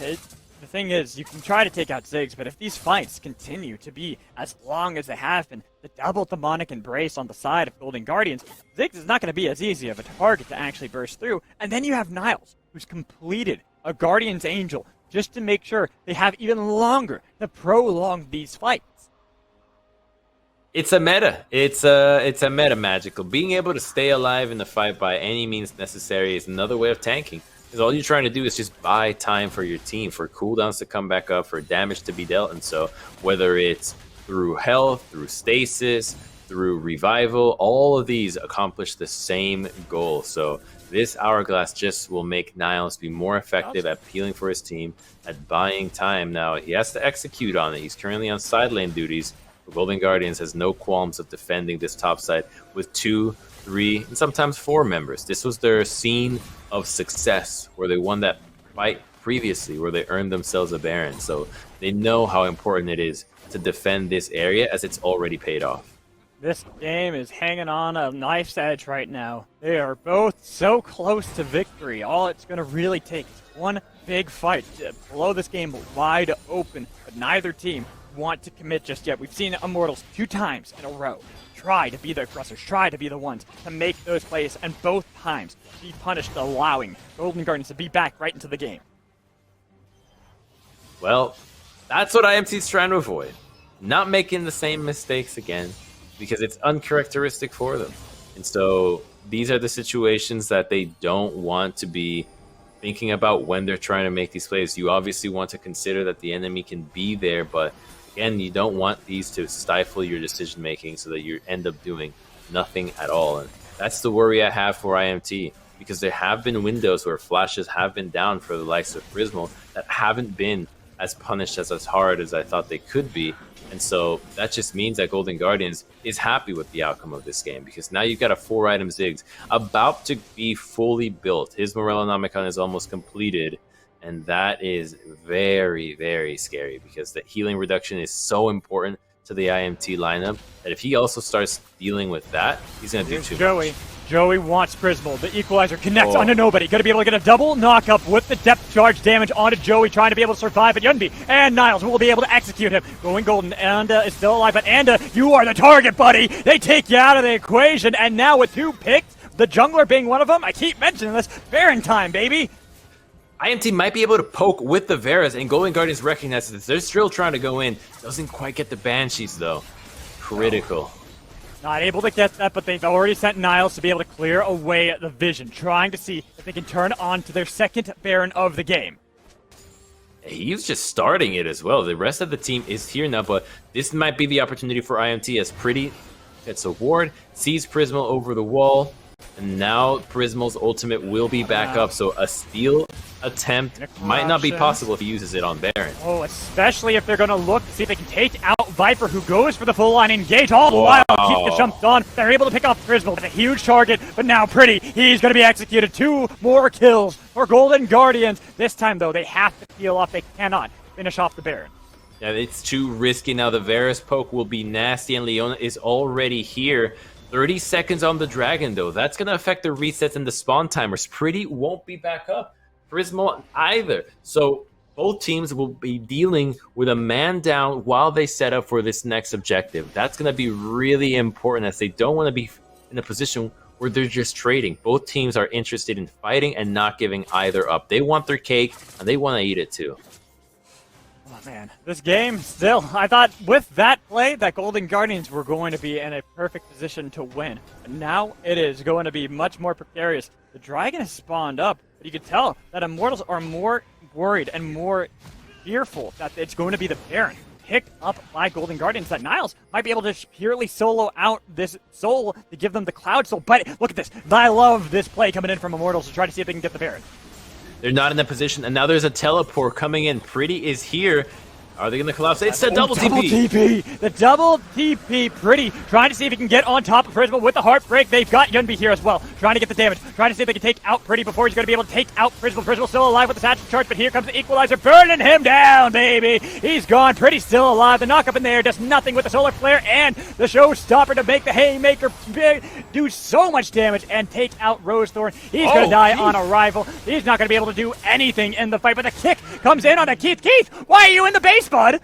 Speaker 1: The thing is, you can try to take out Ziggs, but if these fights continue to be as long as they have been, the double demonic embrace on the side of Golden Guardians, Ziggs is not going to be as easy of a target to actually burst through. And then you have Niles, who's completed a Guardian's Angel just to make sure they have even longer to prolong these fights.
Speaker 2: It's a meta. It's a meta magical. Being able to stay alive in the fight by any means necessary is another way of tanking. Because all you're trying to do is just buy time for your team, for cooldowns to come back up, for damage to be dealt. And so whether it's through health, through stasis, through revival, all of these accomplish the same goal. So this hourglass just will make Niles be more effective at peeling for his team, at buying time. Now he has to execute on it. He's currently on side lane duties. The Golden Guardians has no qualms of defending this top side with 2, 3, and sometimes 4 members. This was their scene of success where they won that fight previously, where they earned themselves a Baron. So they know how important it is to defend this area, as it's already paid off.
Speaker 1: This game is hanging on a knife's edge right now. They are both so close to victory. All it's going to really take is one big fight to blow this game wide open, but neither team want to commit just yet. We've seen Immortals 2 times in a row try to be the aggressors, try to be the ones to make those plays, and both times be punished, allowing Golden Guardians to be back right into the game.
Speaker 2: Well, that's what IMT's trying to avoid. Not making the same mistakes again, because it's uncharacteristic for them. And so these are the situations that they don't want to be thinking about when they're trying to make these plays. You obviously want to consider that the enemy can be there, but again, you don't want these to stifle your decision making so that you end up doing nothing at all. And that's the worry I have for IMT, because there have been windows where flashes have been down for the likes of Prismal that haven't been as punished as hard as I thought they could be. And so that just means that Golden Guardians is happy with the outcome of this game, because now you've got a 4-item Ziggs about to be fully built. His Morellonomicon is almost completed, and that is very, very scary, because the healing reduction is so important to the IMT lineup that if he also starts dealing with that, he's going to do too much.
Speaker 1: Joey wants Prismal. The Equalizer connects onto nobody. Going to be able to get a double knock-up with the depth charge damage onto Joey, trying to be able to survive. But Yunbi and Niles will be able to execute him. Going golden. Anda is still alive, but Anda, you are the target, buddy. They take you out of the equation, and now with 2 picks, the jungler being one of them, I keep mentioning this, Baron time, baby.
Speaker 2: IMT might be able to poke with the Varus, and Golden Guardians recognize this. They're still trying to go in. Doesn't quite get the Banshees, though. Critical.
Speaker 1: Not able to get that, but they've already sent Niles to be able to clear away the vision, trying to see if they can turn on to their second Baron of the game.
Speaker 2: He's just starting it as well. The rest of the team is here now, but this might be the opportunity for IMT as Pretty gets a ward, sees Prismal over the wall, and now Prismal's ultimate will be back up, so a steal attempt might not be possible if he uses it on Baron.
Speaker 1: Oh, especially if they're going to look to see if they can take out Viper, who goes for the full line engage all the while. Keep the jump on. They're able to pick off Prismal with a huge target, but now Pretty, he's going to be executed. 2 more kills for Golden Guardians. This time, though, they have to peel off. They cannot finish off the Baron.
Speaker 2: Yeah, it's too risky now. The Varus poke will be nasty, and Leona is already here. 30 seconds on the Dragon, though. That's going to affect the resets and the spawn timers. Pretty won't be back up. Prismal either. So both teams will be dealing with a man down while they set up for this next objective. That's going to be really important, as they don't want to be in a position where they're just trading. Both teams are interested in fighting and not giving either up. They want their cake, and they want to eat it too.
Speaker 1: Oh man, this game still, I thought with that play that Golden Guardians were going to be in a perfect position to win. But now it is going to be much more precarious. The Dragon has spawned up, but you can tell that Immortals are more worried and more fearful that it's going to be the Baron picked up by Golden Guardians, that Niles might be able to purely solo out this soul to give them the Cloud Soul. But look at this. I love this play coming in from Immortals to try to see if they can get the Baron.
Speaker 2: They're not in that position, and now there's a teleport coming in. Pretty is here. Are they going to collapse? It's a double TP!
Speaker 1: The double TP. Pretty trying to see if he can get on top of Prismal with the Heartbreak. They've got Yunbi here as well, trying to get the damage, trying to see if they can take out Pretty before he's going to be able to take out Prismal. Prismal still alive with the satchel charge, but here comes the Equalizer, burning him down, baby! He's gone. Pretty still alive. The knock up in there does nothing with the Solar Flare and the Showstopper to make the Haymaker do so much damage and take out Rosethorn. He's going to die on arrival. He's not going to be able to do anything in the fight, but the kick comes in on a Keith. Keith, why are you in the base, bud?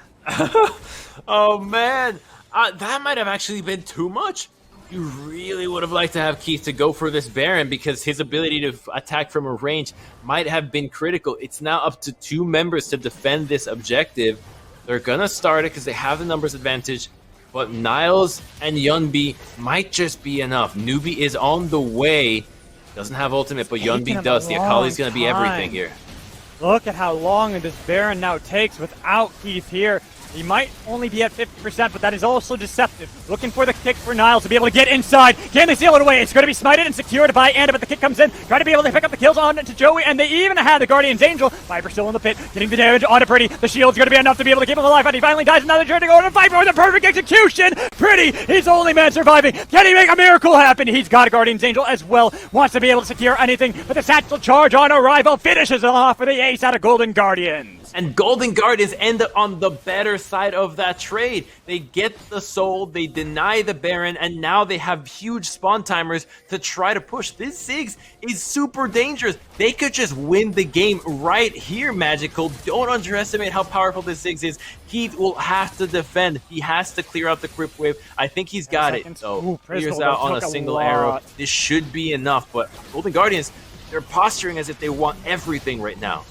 Speaker 2: Oh man, that might have actually been too much. You really would have liked to have Keith to go for this Baron, because his ability to attack from a range might have been critical. It's now up to 2 members to defend this objective. They're gonna start it because they have the numbers advantage, but Niles and Yunbi might just be enough. Newbie is on the way. Doesn't have ultimate, but Yunbi does. The Akali's gonna be everything here.
Speaker 1: Look at how long this Baron now takes without Keith here. He might only be at 50%, but that is also deceptive. Looking for the kick for Niles to be able to get inside. Can they seal it away? It's going to be smited and secured by Anda, but the kick comes in. Trying to be able to pick up the kills on to Joey, and they even had the Guardian's Angel. Viper still in the pit, getting the damage onto Pretty. The shield's going to be enough to be able to keep him alive, but he finally dies. Another turn to go to Viper with a perfect execution. Pretty, he's the only man surviving. Can he make a miracle happen? He's got a Guardian's Angel as well. Wants to be able to secure anything, but the satchel charge on arrival finishes it off for the ace out of Golden Guardians.
Speaker 2: And Golden Guardians end up on the better side of that trade. They get the soul, they deny the Baron, and now they have huge spawn timers to try to push. This Ziggs is super dangerous. They could just win the game right here, Magical. Don't underestimate how powerful this Ziggs is. He will have to defend. He has to clear out the Crypt Wave. I think he's got it. So clears out on a single arrow. This should be enough, but Golden Guardians, they're posturing as if they want everything right now.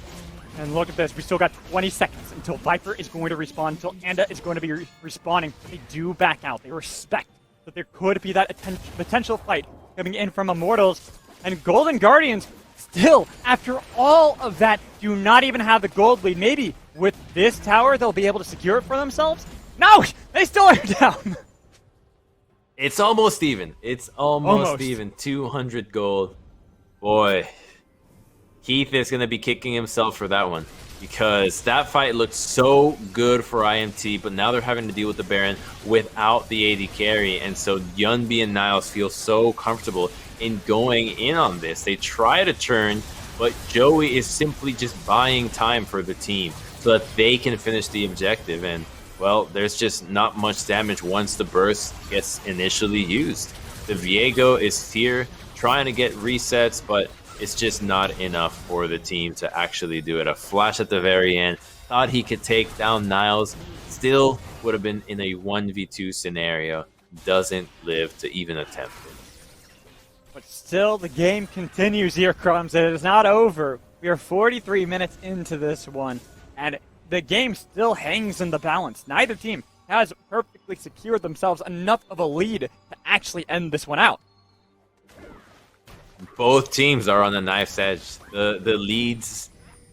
Speaker 1: And look at this, we still got 20 seconds until Viper is going to respawn, until Anda is going to be respawning. They do back out. They respect that there could be that potential fight coming in from Immortals. And Golden Guardians, still, after all of that, do not even have the gold lead. Maybe with this tower, they'll be able to secure it for themselves? No! They still are down!
Speaker 2: It's almost even. It's almost even. 200 gold. Boy. Heath is going to be kicking himself for that one, because that fight looked so good for IMT, but now they're having to deal with the Baron without the AD carry, and so Yunbi and Niles feel so comfortable in going in on this. They try to turn, but Joey is simply just buying time for the team so that they can finish the objective, and well, there's just not much damage once the burst gets initially used. The Viego is here trying to get resets, but it's just not enough for the team to actually do it. A flash at the very end. Thought he could take down Niles. Still would have been in a 1v2 scenario. Doesn't live to even attempt it.
Speaker 1: But still, the game continues here, Crumbs. It is not over. We are 43 minutes into this one, and the game still hangs in the balance. Neither team has perfectly secured themselves enough of a lead to actually end this one out.
Speaker 2: Both teams are on the knife's edge. The leads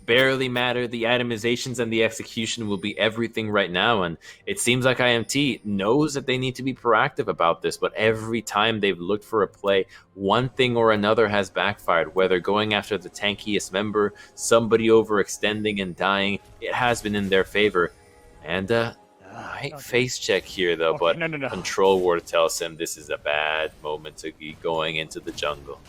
Speaker 2: barely matter. The itemizations and the execution will be everything right now. And it seems like IMT knows that they need to be proactive about this. But every time they've looked for a play, one thing or another has backfired. Whether going after the tankiest member, somebody overextending and dying, it has been in their favor. And right face check here, though. But
Speaker 1: no.
Speaker 2: Control Ward tells him this is a bad moment to be going into the jungle.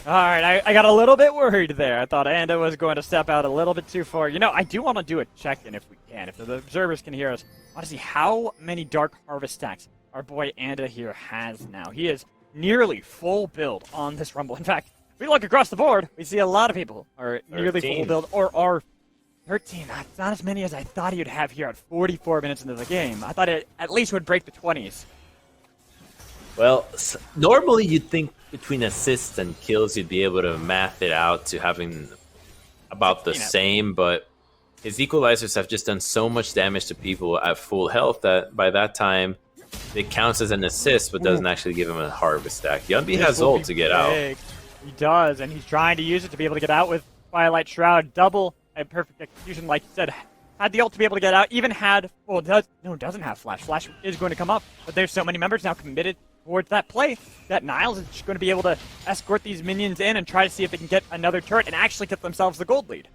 Speaker 1: Alright, I got a little bit worried there. I thought Anda was going to step out a little bit too far. You know, I do want to do a check-in if we can. If the observers can hear us, I want to see how many Dark Harvest stacks our boy Anda here has now. He is nearly full build on this Rumble. In fact, if we look across the board, we see a lot of people are nearly
Speaker 2: 13.
Speaker 1: full build or are 13. That's not as many as I thought he'd have here at 44 minutes into the game. I thought it at least would break the 20s.
Speaker 2: Well, normally you'd think between assists and kills you'd be able to math it out to having about the same, but his equalizers have just done so much damage to people at full health that by that time it counts as an assist but doesn't actually give him a harvest stack. Yunbi has ult to get out.
Speaker 1: He does, and he's trying to use it to be able to get out with Twilight Shroud. Double a perfect execution, like you said. Had the ult to be able to get out, even had, well, doesn't have Flash. Flash is going to come up, but there's so many members now committed towards that play that Niles is just going to be able to escort these minions in and try to see if they can get another turret and actually get themselves the gold lead.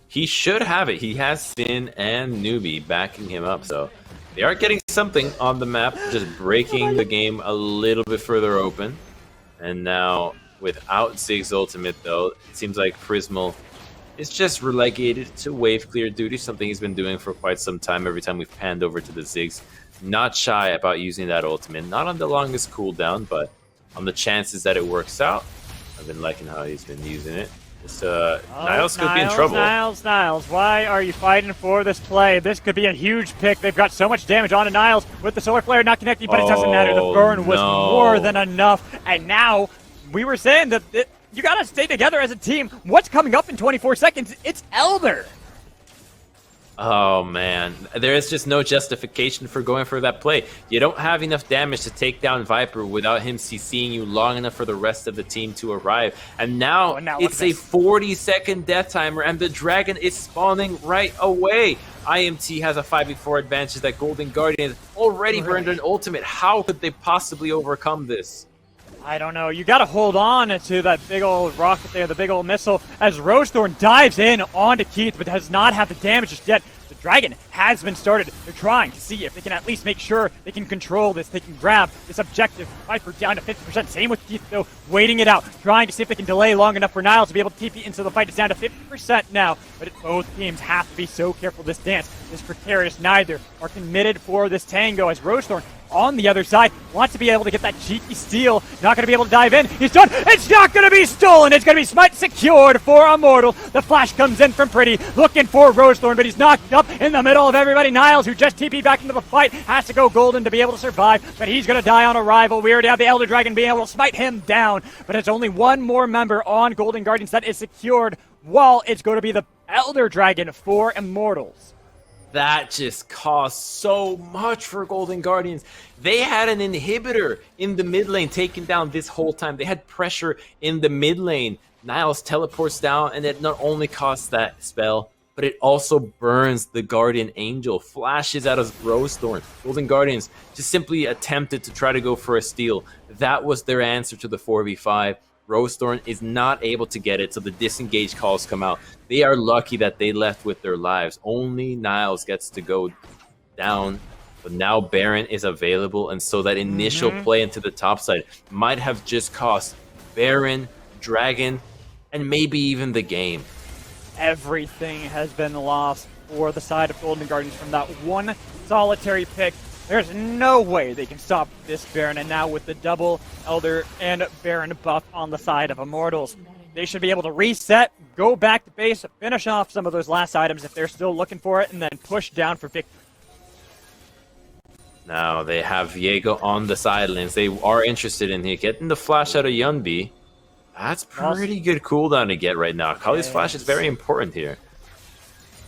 Speaker 2: He should have it. He has Sin and Newbie backing him up, so they are getting something on the map, just breaking the game a little bit further open. And now, without Zig's ultimate, though, it seems like Prismal is just relegated to wave clear duty, something he's been doing for quite some time every time we've panned over to the Ziggs. Not shy about using that ultimate, not on the longest cooldown, but on the chances that it works out. I've been liking how he's been using it. Niles could be in trouble.
Speaker 1: Niles, why are you fighting for this play? This could be a huge pick. They've got so much damage on to Niles with the Solar Flare not connecting, but it doesn't matter. The burn was more than enough. And now, we were saying that you gotta stay together as a team. What's coming up in 24 seconds? It's Elder.
Speaker 2: Oh man, there is just no justification for going for that play. You don't have enough damage to take down Viper without him CCing you long enough for the rest of the team to arrive. And now it's a 40-second death timer and the dragon is spawning right away. IMT has a 5v4 advantage that Golden Guardian has already burned an ultimate. How could they possibly overcome this?
Speaker 1: I don't know. You got to hold on to that big old rocket there, the big old missile, as Rosethorn dives in onto Keith, but does not have the damage just yet. The dragon has been started. They're trying to see if they can at least make sure they can control this. They can grab this objective. Viper down to 50%. Same with Keith, though, waiting it out, trying to see if they can delay long enough for Niles to be able to TP into the fight. It's down to 50% now, but both teams have to be so careful. This dance is precarious. Neither are committed for this tango, as Rosethorn on the other side wants to be able to get that cheeky steal. Not going to be able to dive in. He's done. It's not going to be stolen. It's going to be smite secured for Immortal. The flash comes in from Pretty, looking for Rosethorn, but he's knocked up in the middle of everybody. Niles, who just TP'd back into the fight, has to go golden to be able to survive, but he's going to die on arrival. We already have the Elder Dragon being able to smite him down, but it's only one more member on Golden Guardians that is secured, while it's going to be the Elder Dragon for Immortals.
Speaker 2: That just cost so much for Golden Guardians. They had an inhibitor in the mid lane taken down this whole time. They had pressure in the mid lane. Niles teleports down, and it not only costs that spell, but it also burns the Guardian Angel. Flashes out of Rosethorn. Golden Guardians just simply attempted to try to go for a steal. That was their answer to the 4v5. Rosethorn is not able to get it, so the disengage calls come out. They are lucky that they left with their lives. Only Niles gets to go down, but now Baron is available, and so that initial play into the top side might have just cost Baron, Dragon, and maybe even the game.
Speaker 1: Everything has been lost for the side of Golden Guardians from that one solitary pick. There's no way they can stop this Baron, and now with the double Elder and Baron buff on the side of Immortals, they should be able to reset, go back to base, finish off some of those last items if they're still looking for it, and then push down for victory.
Speaker 2: Now they have Viego on the sidelines. They are interested in getting the flash out of Yunbi. That's pretty good cooldown to get right now. Kali's flash is very important here.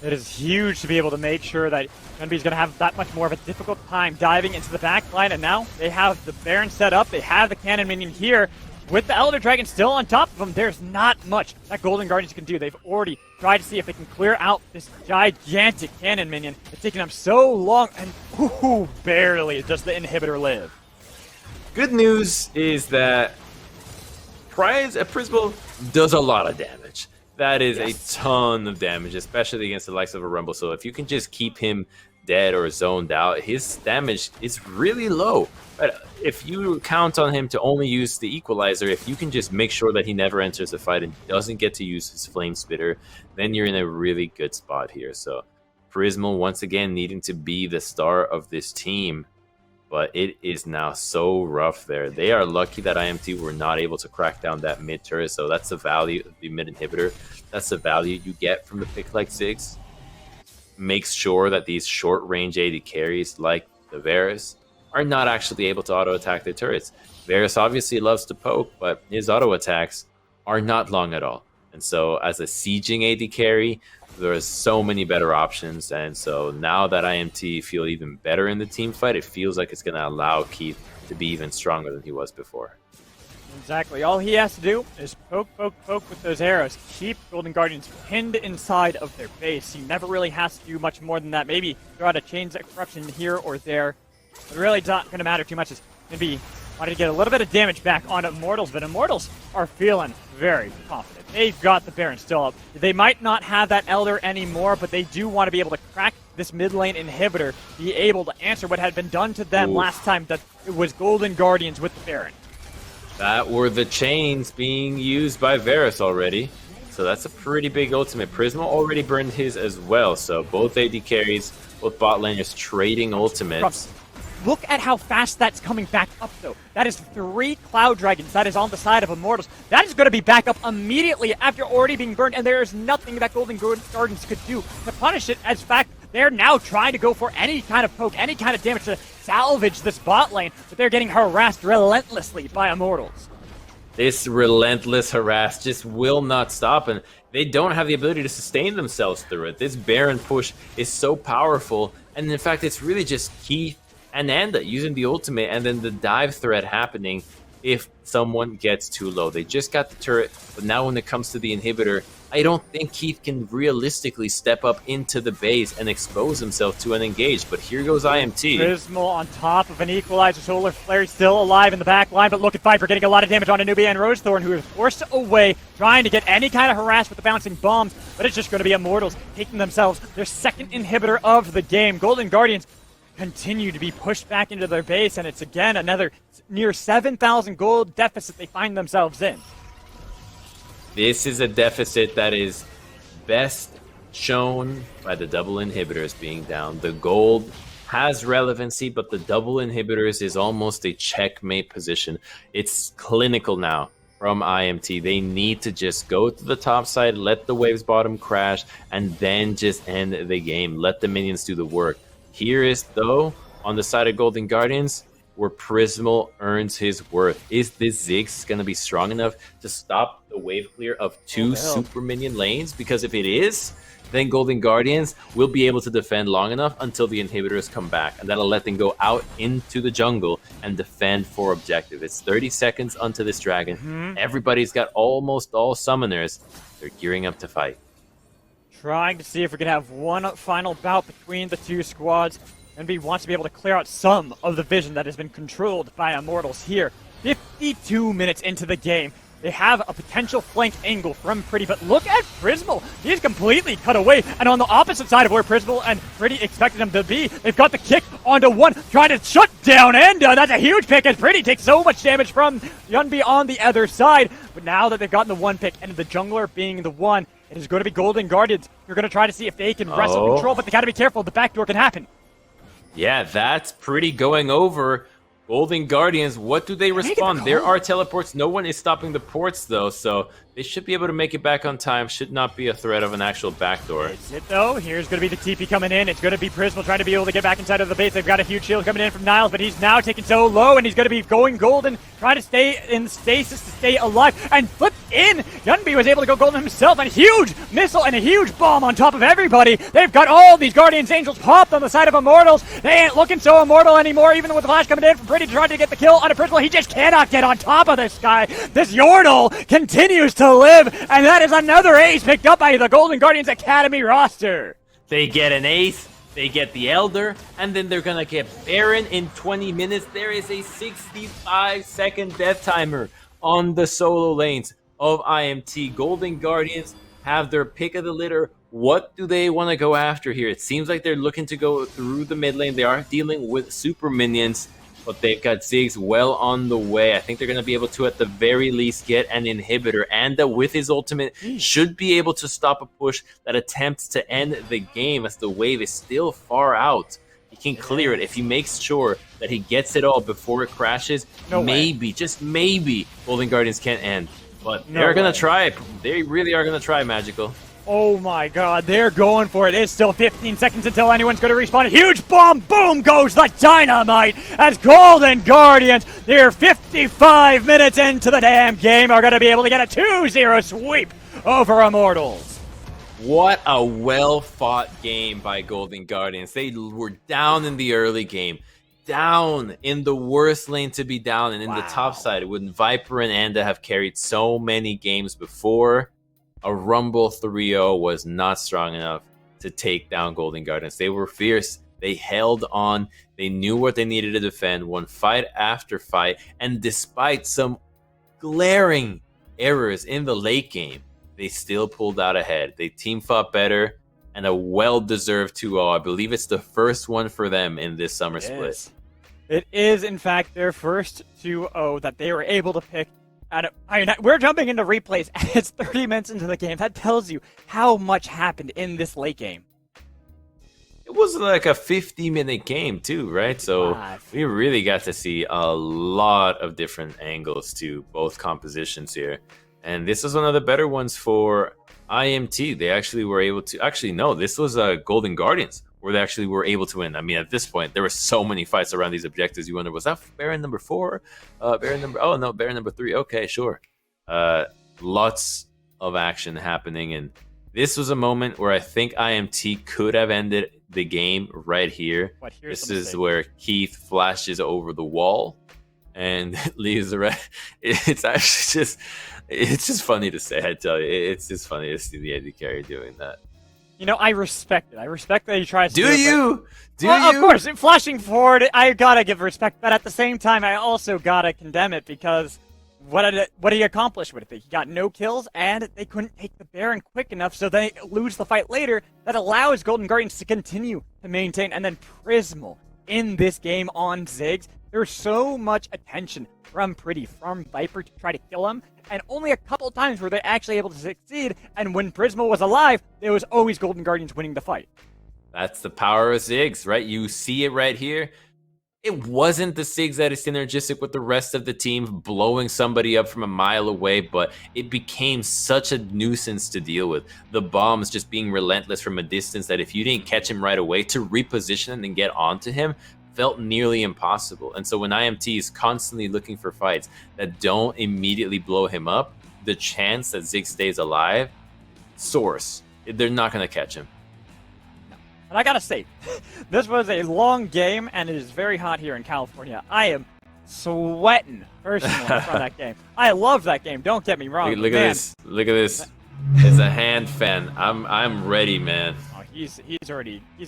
Speaker 1: It is huge to be able to make sure that Yunbi's going to have that much more of a difficult time diving into the back line, and now they have the Baron set up, they have the cannon minion here. With the Elder Dragon still on top of them, there's not much that Golden Guardians can do. They've already tried to see if they can clear out this gigantic cannon minion. It's taken them so long, and barely does the inhibitor live.
Speaker 2: Good news is that Prismal does a lot of damage. That is a ton of damage, especially against the likes of a Rumble. So if you can just keep him dead or zoned out, his damage is really low. But if you count on him to only use the equalizer, if you can just make sure that he never enters the fight and doesn't get to use his flame spitter, then you're in a really good spot here. So Prismal once again needing to be the star of this team, but it is now so rough there. They are lucky that IMT were not able to crack down that mid turret, so that's the value of the mid inhibitor. That's the value you get from the pick like Ziggs. Makes sure that these short range AD carries like the Varus are not actually able to auto-attack their turrets. Varus obviously loves to poke, but his auto-attacks are not long at all. And so as a sieging AD carry, there's so many better options. And so now that IMT feel even better in the team fight, it feels like it's going to allow Keith to be even stronger than he was before.
Speaker 1: Exactly. All he has to do is poke with those arrows. Keep Golden Guardians pinned inside of their base. He never really has to do much more than that. Maybe throw out a Chains of Corruption here or there. But really not going to matter too much. It's going to be wanting to get a little bit of damage back on Immortals, but Immortals are feeling very confident. They've got the Baron still up. They might not have that Elder anymore, but they do want to be able to crack this mid lane inhibitor, be able to answer what had been done to them last time that it was Golden Guardians with the Baron.
Speaker 2: That were the chains being used by Varus already. So that's a pretty big ultimate. Prisma already burned his as well. So both AD carries, both bot laners trading ultimates.
Speaker 1: Look at how fast that's coming back up, though. That is 3 Cloud Dragons that is on the side of Immortals. That is going to be back up immediately after already being burned, and there is nothing that Golden Guardians could do to punish it. As fact, they're now trying to go for any kind of poke, any kind of damage to salvage this bot lane, but they're getting harassed relentlessly by Immortals.
Speaker 2: This relentless harass just will not stop, and they don't have the ability to sustain themselves through it. This Baron push is so powerful, and in fact, it's really just Keith and Nanda using the ultimate, and then the dive threat happening if someone gets too low. They just got the turret, but now when it comes to the inhibitor, I don't think Keith can realistically step up into the base and expose himself to an engage, but here goes IMT.
Speaker 1: Prismal on top of an equalizer. Solar Flare still alive in the back line, but look at Viper getting a lot of damage on Anubia and Rosethorn, who is forced away, trying to get any kind of harass with the bouncing bombs, but it's just going to be Immortals taking themselves their second inhibitor of the game. Golden Guardians continue to be pushed back into their base, and it's again another near 7,000 gold deficit they find themselves in.
Speaker 2: This is a deficit that is best shown by the double inhibitors being down. The gold has relevancy, but the double inhibitors is almost a checkmate position. It's clinical now from IMT. They need to just go to the top side, let the waves bottom crash, and then just end the game. Let the minions do the work. Here is, though, on the side of Golden Guardians, where Prismal earns his worth. Is this Ziggs going to be strong enough to stop the wave clear of 2 super minion lanes? Because if it is, then Golden Guardians will be able to defend long enough until the inhibitors come back, and that'll let them go out into the jungle and defend for objective. It's 30 seconds onto this dragon. Everybody's got almost all summoners. They're gearing up to fight.
Speaker 1: Trying to see if we can have one final bout between the two squads. NB wants to be able to clear out some of the vision that has been controlled by Immortals here. 52 minutes into the game. They have a potential flank angle from Pretty, but look at Prismal. He's completely cut away, and on the opposite side of where Prismal and Pretty expected him to be, they've got the kick onto one, trying to shut down Enda. That's a huge pick, as Pretty takes so much damage from Yunbi on the other side. But now that they've gotten the one pick, and the jungler being the one, it is going to be Golden Guardians. You're going to try to see if they can wrestle control, but they got to be careful. The backdoor can happen.
Speaker 2: Yeah, that's Pretty going over. Golden Guardians, what do they respond? There are teleports. No one is stopping the ports, though, so they should be able to make it back on time. Should not be a threat of an actual backdoor.
Speaker 1: Is it, though? Here's going to be the TP coming in. It's going to be Prismal trying to be able to get back inside of the base. They've got a huge shield coming in from Niles, but he's now taken so low, and he's going to be going golden, trying to stay in stasis to stay alive, and flip in. Yunbi was able to go golden himself, and a huge missile and a huge bomb on top of everybody. They've got all these Guardians Angels popped on the side of Immortals. They ain't looking so immortal anymore, even with the flash coming in from Pretty to try to get the kill on a Prismal. He just cannot get on top of this guy. This Yordle continues to live, and that is another ace picked up by the Golden Guardians Academy roster.
Speaker 2: They get an ace, they get the Elder, and then they're gonna get Baron in 20 minutes. There is a 65-second death timer on the solo lanes of IMT. Golden Guardians have their pick of the litter. What do they want to go after here? It seems like they're looking to go through the mid lane. They are dealing with super minions, but they've got Ziggs well on the way. I think they're going to be able to, at the very least, get an inhibitor. And with his ultimate, should be able to stop a push that attempts to end the game, as the wave is still far out. He can clear it if he makes sure that he gets it all before it crashes. Maybe, just maybe, Golden Guardians can't end. But they're going to try it. They really are going to try, Magical.
Speaker 1: Oh my god, they're going for it. It's still 15 seconds until anyone's going to respawn. A huge bomb, boom goes the dynamite as Golden Guardians, they're 55 minutes into the damn game, are going to be able to get a 2-0 sweep over Immortals.
Speaker 2: What a well-fought game by Golden Guardians. They were down in the early game. Down in the worst lane to be down, and in the top side, when Viper and Anda have carried so many games before, a Rumble 3-0 was not strong enough to take down Golden Guardians. They were fierce. They held on. They knew what they needed to defend, won fight after fight, and despite some glaring errors in the late game, they still pulled out ahead. They team fought better, and a well-deserved 2-0. I believe it's the first one for them in this summer split.
Speaker 1: It is, in fact, their first 2-0 that they were able to pick. We're jumping into replays. It's 30 minutes into the game. That tells you how much happened in this late game.
Speaker 2: It was like a 50-minute game, too, right? So we really got to see a lot of different angles to both compositions here. And this was one of the better ones for IMT. They actually were able to... Actually, no, this was Golden Guardians, where they actually were able to win. I mean, at this point, there were so many fights around these objectives. You wonder, was that Baron number 4? Baron number 3. Okay, sure. Lots of action happening, and this was a moment where I think IMT could have ended the game right here. This is where Keith flashes over the wall and leaves the red. It's actually just... It's just funny to say, I tell you. It's just funny to see the AD carry doing that.
Speaker 1: You know, I respect it. I respect that he tries to
Speaker 2: do it.
Speaker 1: You?
Speaker 2: Do you?
Speaker 1: Of course, flashing forward, I gotta give respect, but at the same time, I also gotta condemn it, because what did he accomplish with it? He got no kills, and they couldn't take the Baron quick enough, so they lose the fight later. That allows Golden Guardians to continue to maintain, and then Prismal in this game on Ziggs. There's so much attention from Pretty, from Viper to try to kill him, and only a couple times were they actually able to succeed, and when Prismal was alive, there was always Golden Guardians winning the fight.
Speaker 2: That's the power of Ziggs, right? You see it right here. It wasn't the Ziggs that is synergistic with the rest of the team, blowing somebody up from a mile away, but it became such a nuisance to deal with. The bombs just being relentless from a distance that if you didn't catch him right away, to reposition and get onto him felt nearly impossible. And so when IMT is constantly looking for fights that don't immediately blow him up, the chance that Ziggs stays alive soars. They're not going to catch him.
Speaker 1: And I gotta say, this was a long game, and it is very hot here in California. I am sweating personally from that game. I love that game. Don't get me wrong.
Speaker 2: Look at this. Look at this. It's a hand fan. I'm ready, man.
Speaker 1: Oh, he's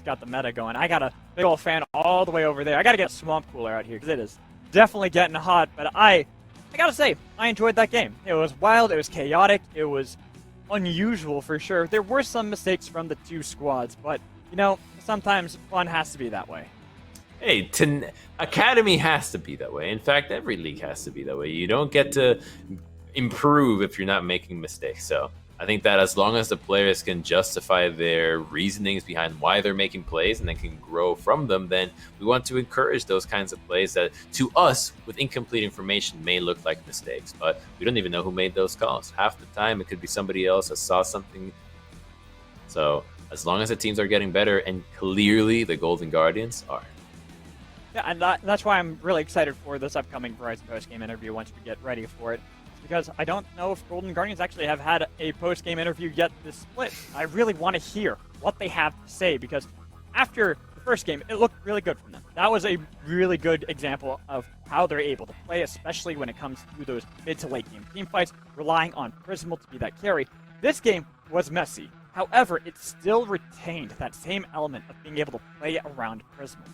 Speaker 1: got the meta going. I got a big old fan all the way over there. I gotta get a swamp cooler out here because it is definitely getting hot. But I I gotta say, I enjoyed that game. It was wild, it was chaotic, it was unusual for sure. There were some mistakes from the two squads, but, you know, sometimes fun has to be that way.
Speaker 2: Hey, Academy has to be that way. In fact, every league has to be that way. You don't get to improve if you're not making mistakes. So I think that as long as the players can justify their reasonings behind why they're making plays and then can grow from them, then we want to encourage those kinds of plays that to us with incomplete information may look like mistakes, but we don't even know who made those calls. Half the time it could be somebody else that saw something. So as long as the teams are getting better, and clearly the Golden Guardians are.
Speaker 1: Yeah, and that's why I'm really excited for this upcoming Verizon post-game interview once we get ready for it. Because I don't know if Golden Guardians actually have had a post-game interview yet this split. I really want to hear what they have to say, because after the first game, it looked really good from them. That was a really good example of how they're able to play, especially when it comes to those mid to late game team fights, relying on Prismal to be that carry. This game was messy. However, it still retained that same element of being able to play around Prismal.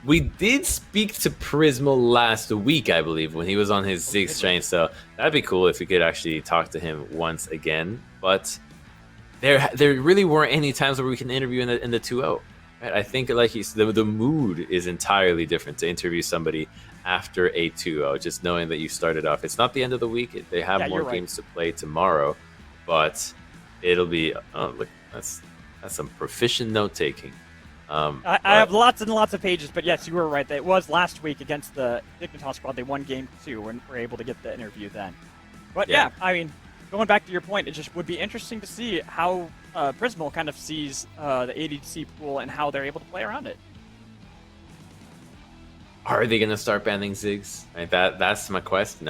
Speaker 2: We did speak to Prismal last week, I believe, when he was on his Ziggs train, so that'd be cool if we could actually talk to him once again. But there really weren't any times where we can interview in the 2-0. Right? I think like the mood is entirely different to interview somebody after a 2-0, just knowing that you started off. It's not the end of the week. They have more games to play tomorrow, but it'll be look, that's some proficient note taking.
Speaker 1: I have lots and lots of pages, but yes, you were right. It was last week against the Dignitas squad. They won game 2 and were able to get the interview then. But yeah, I mean, going back to your point, it just would be interesting to see how Prismal kind of sees the ADC pool and how they're able to play around it.
Speaker 2: Are they going to start banning Ziggs? Right, that's my question.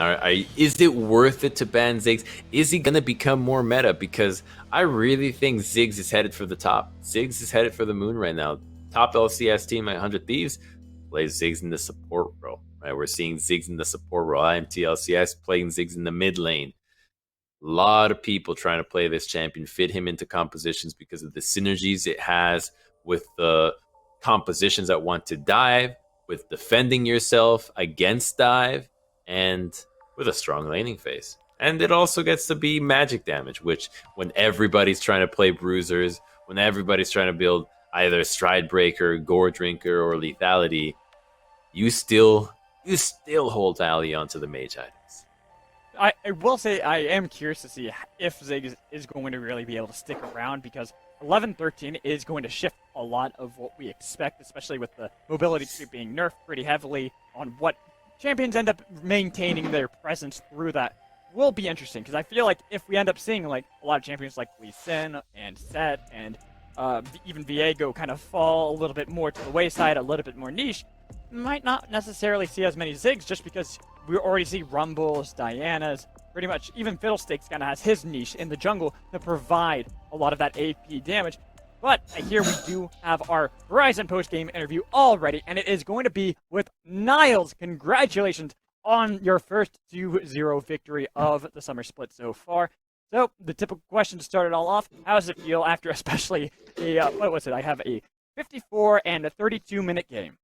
Speaker 2: Is it worth it to ban Ziggs? Is he going to become more meta? Because I really think Ziggs is headed for the top. Ziggs is headed for the moon right now. Top LCS team at 100 Thieves plays Ziggs in the support role. Right, we're seeing Ziggs in the support role. IMTA LCS playing Ziggs in the mid lane. A lot of people trying to play this champion, fit him into compositions because of the synergies it has with the compositions that want to dive, with defending yourself against dive, and with a strong laning phase. And it also gets to be magic damage, which when everybody's trying to play bruisers, when everybody's trying to build either Stride Breaker, Gore Drinker, or Lethality, you still hold value onto the mage items.
Speaker 1: I will say I am curious to see if Ziggs is going to really be able to stick around, because 11-13 is going to shift a lot of what we expect, especially with the mobility tree being nerfed pretty heavily on what champions end up maintaining their presence through that. Will be interesting, because I feel like if we end up seeing like a lot of champions like Lee Sin and Set and even Viego kind of fall a little bit more to the wayside, a little bit more niche, might not necessarily see as many Ziggs, just because we already see Rumbles, Dianas, pretty much even Fiddlesticks kind of has his niche in the jungle to provide a lot of that AP damage. But I hear we do have our Verizon post-game interview already, and it is going to be with Niles. Congratulations on your first 2-0 victory of the summer split so far. So, the typical question to start it all off, how does it feel after especially a, what was it? I have a 54 and a 32-minute game.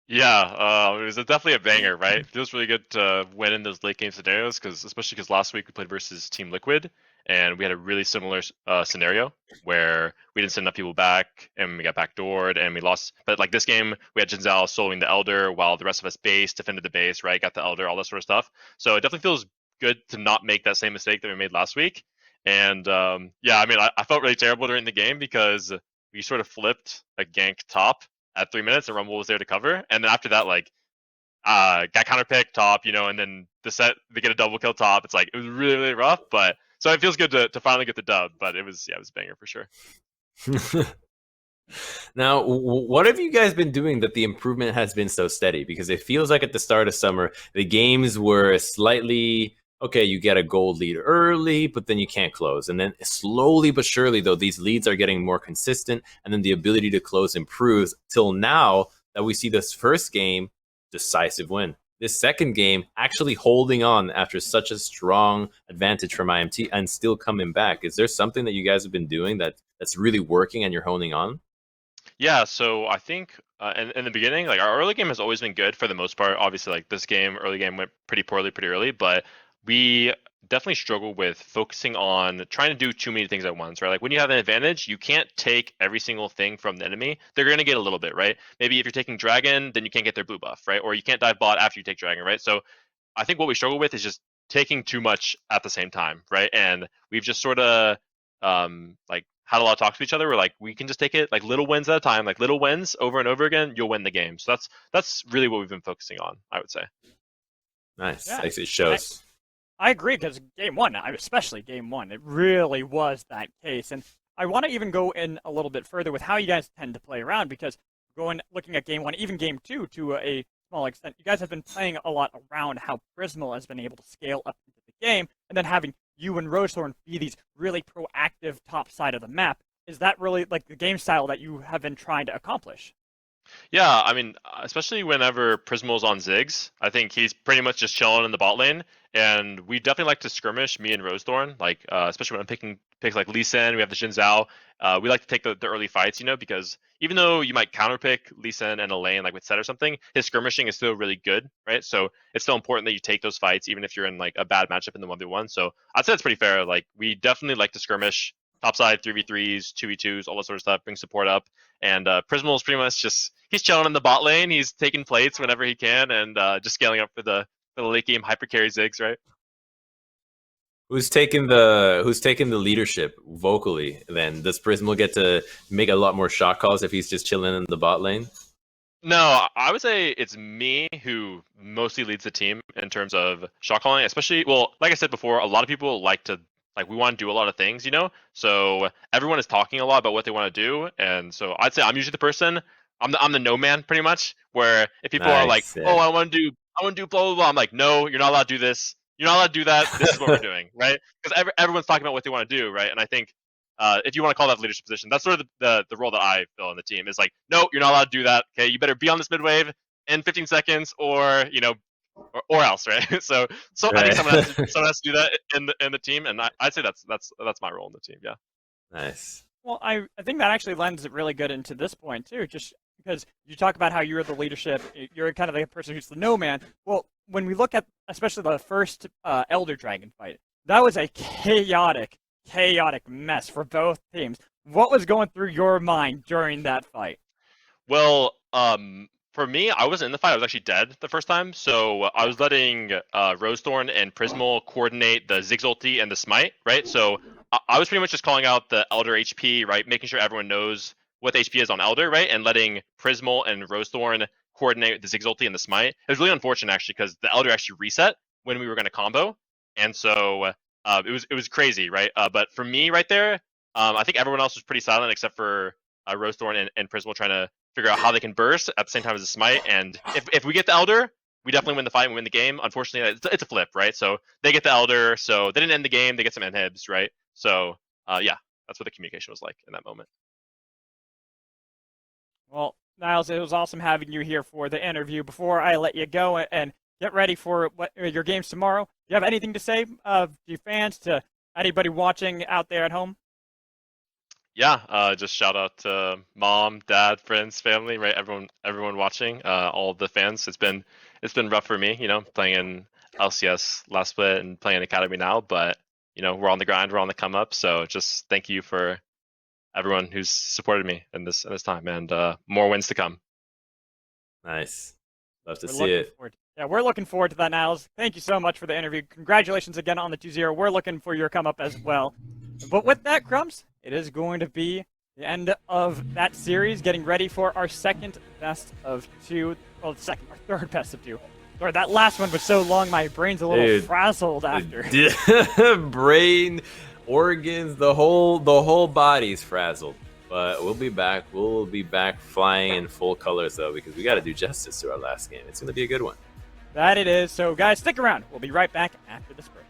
Speaker 3: Yeah, it was definitely a banger, right? It feels really good to win in those late game scenarios, especially because last week we played versus Team Liquid, and we had a really similar scenario where we didn't send enough people back, and we got backdoored, and we lost. But like this game, we had Jinzao soloing the Elder, while the rest of us defended the base, right? Got the Elder, all that sort of stuff. So it definitely feels good to not make that same mistake that we made last week. And yeah, I mean, I felt really terrible during the game because we sort of flipped a gank top at 3 minutes, and Rumble was there to cover. And then after that, like, got counterpicked top, and then they get a double kill top. It's like, it was really, really rough, but so it feels good to finally get the dub, but it was a banger for sure.
Speaker 2: Now, what have you guys been doing that the improvement has been so steady? Because it feels like at the start of summer, the games were slightly, okay, you get a gold lead early, but then you can't close. And then slowly but surely, though, these leads are getting more consistent, and then the ability to close improves till now that we see this first game, decisive win. This second game, actually holding on after such a strong advantage from IMT and still coming back. Is there something that you guys have been doing that's really working and you're honing on?
Speaker 3: Yeah, so I think in the beginning, like our early game has always been good for the most part. Obviously, like this game, early game went pretty poorly pretty early, but we definitely struggle with focusing on trying to do too many things at once, right? Like when you have an advantage, you can't take every single thing from the enemy. They're going to get a little bit, right? Maybe if you're taking dragon, then you can't get their blue buff, right? Or you can't dive bot after you take dragon, right? So I think what we struggle with is just taking too much at the same time, right? And we've just sort of like had a lot of talks to each other. We're like, we can just take it like little wins at a time, like little wins over and over again. You'll win the game. So that's really what we've been focusing on, I would say.
Speaker 2: Nice.
Speaker 1: Yeah.
Speaker 2: It shows.
Speaker 1: I agree, because game one, especially game one, it really was that case. And I want to even go in a little bit further with how you guys tend to play around, because looking at game one, even game two to a small extent, you guys have been playing a lot around how Prismal has been able to scale up into the game, and then having you and Rosethorn be these really proactive top side of the map. Is that really like the game style that you have been trying to accomplish?
Speaker 3: Yeah, I mean, especially whenever Prismal's on Ziggs, I think he's pretty much just chilling in the bot lane, and we definitely like to skirmish, me and Rosethorn, like especially when I'm picking picks like Lee Sin, we have the Xin Zhao. We like to take the early fights, because even though you might counterpick Lee Sin and a lane like with Set or something, his skirmishing is still really good, right? So it's still important that you take those fights, even if you're in like a bad matchup in the 1v1. So I'd say it's pretty fair. Like we definitely like to skirmish, topside 3v3s, 2v2s, all that sort of stuff, bring support up. And Prismal is pretty much just he's chilling in the bot lane. He's taking plates whenever he can, and just scaling up for the late game hyper carry Ziggs, right?
Speaker 2: Who's taking the leadership vocally? Then does Prismal get to make a lot more shot calls if he's just chilling in the bot lane?
Speaker 3: No, I would say it's me who mostly leads the team in terms of shot calling, especially, well, like I said before, a lot of people we want to do a lot of things, So everyone is talking a lot about what they want to do, and so I'd say I'm usually the person. I'm the no man pretty much. Where if people are like,
Speaker 2: Nice, yeah.
Speaker 3: oh, I want to do blah blah blah, I'm like, no, you're not allowed to do this. You're not allowed to do that. This is what we're doing, right? Because everyone's talking about what they want to do, right? And I think if you want to call that leadership position, that's sort of the role that I fill in the team. Is like, no, you're not allowed to do that. Okay, you better be on this mid wave in 15 seconds, or or else, right? So I think
Speaker 2: Right.
Speaker 3: someone has to do that in the team, and I'd say that's my role in the team. Yeah.
Speaker 2: Nice.
Speaker 1: Well, I think that actually lends it really good into this point, too, just because you talk about how you're the leadership, you're kind of the person who's the no man. Well, when we look at especially the first Elder Dragon fight, that was a chaotic mess for both teams. What was going through your mind during that fight?
Speaker 3: Well, for me, I wasn't in the fight. I was actually dead the first time, so I was letting Rosethorn and Prismal coordinate the Ziggs ulti and the Smite, right? So I was pretty much just calling out the Elder HP, right? Making sure everyone knows what the HP is on Elder, right? And letting Prismal and Rosethorn coordinate the Ziggs ulti and the Smite. It was really unfortunate, actually, because the Elder actually reset when we were going to combo, and so it was crazy, right? But for me, right there, I think everyone else was pretty silent except for Rosethorn and Prismal trying to figure out how they can burst at the same time as the Smite. And if we get the Elder, we definitely win the fight and win the game. Unfortunately, it's a flip, right? So they get the Elder, so they didn't end the game. They get some inhibs, right? So yeah, that's what the communication was like in that moment.
Speaker 1: Well, Niles, it was awesome having you here for the interview. Before I let you go and get ready for your games tomorrow, do you have anything to say to your fans, to anybody watching out there at home?
Speaker 3: Yeah, just shout out to mom, dad, friends, family, right? Everyone watching, all of the fans. It's been rough for me, playing in LCS last split and playing in Academy now, but we're on the grind, we're on the come up. So just thank you for everyone who's supported me in this time, and more wins to come.
Speaker 2: Nice. Love to
Speaker 1: We're
Speaker 2: see
Speaker 1: looking
Speaker 2: it.
Speaker 1: forward Yeah, we're looking forward to that, Niles. Thank you so much for the interview. Congratulations again on the 2-0. We're looking for your come up as well. But with that, Crumbs, it is going to be the end of that series, getting ready for our second best of two. Well, our third best of two. Sorry, that last one was so long, my brain's a little frazzled after.
Speaker 2: Brain, organs, the whole body's frazzled. But we'll be back. We'll be back flying in full colors, though, because we got to do justice to our last game. It's going to be a good one.
Speaker 1: That it is. So, guys, stick around. We'll be right back after this break.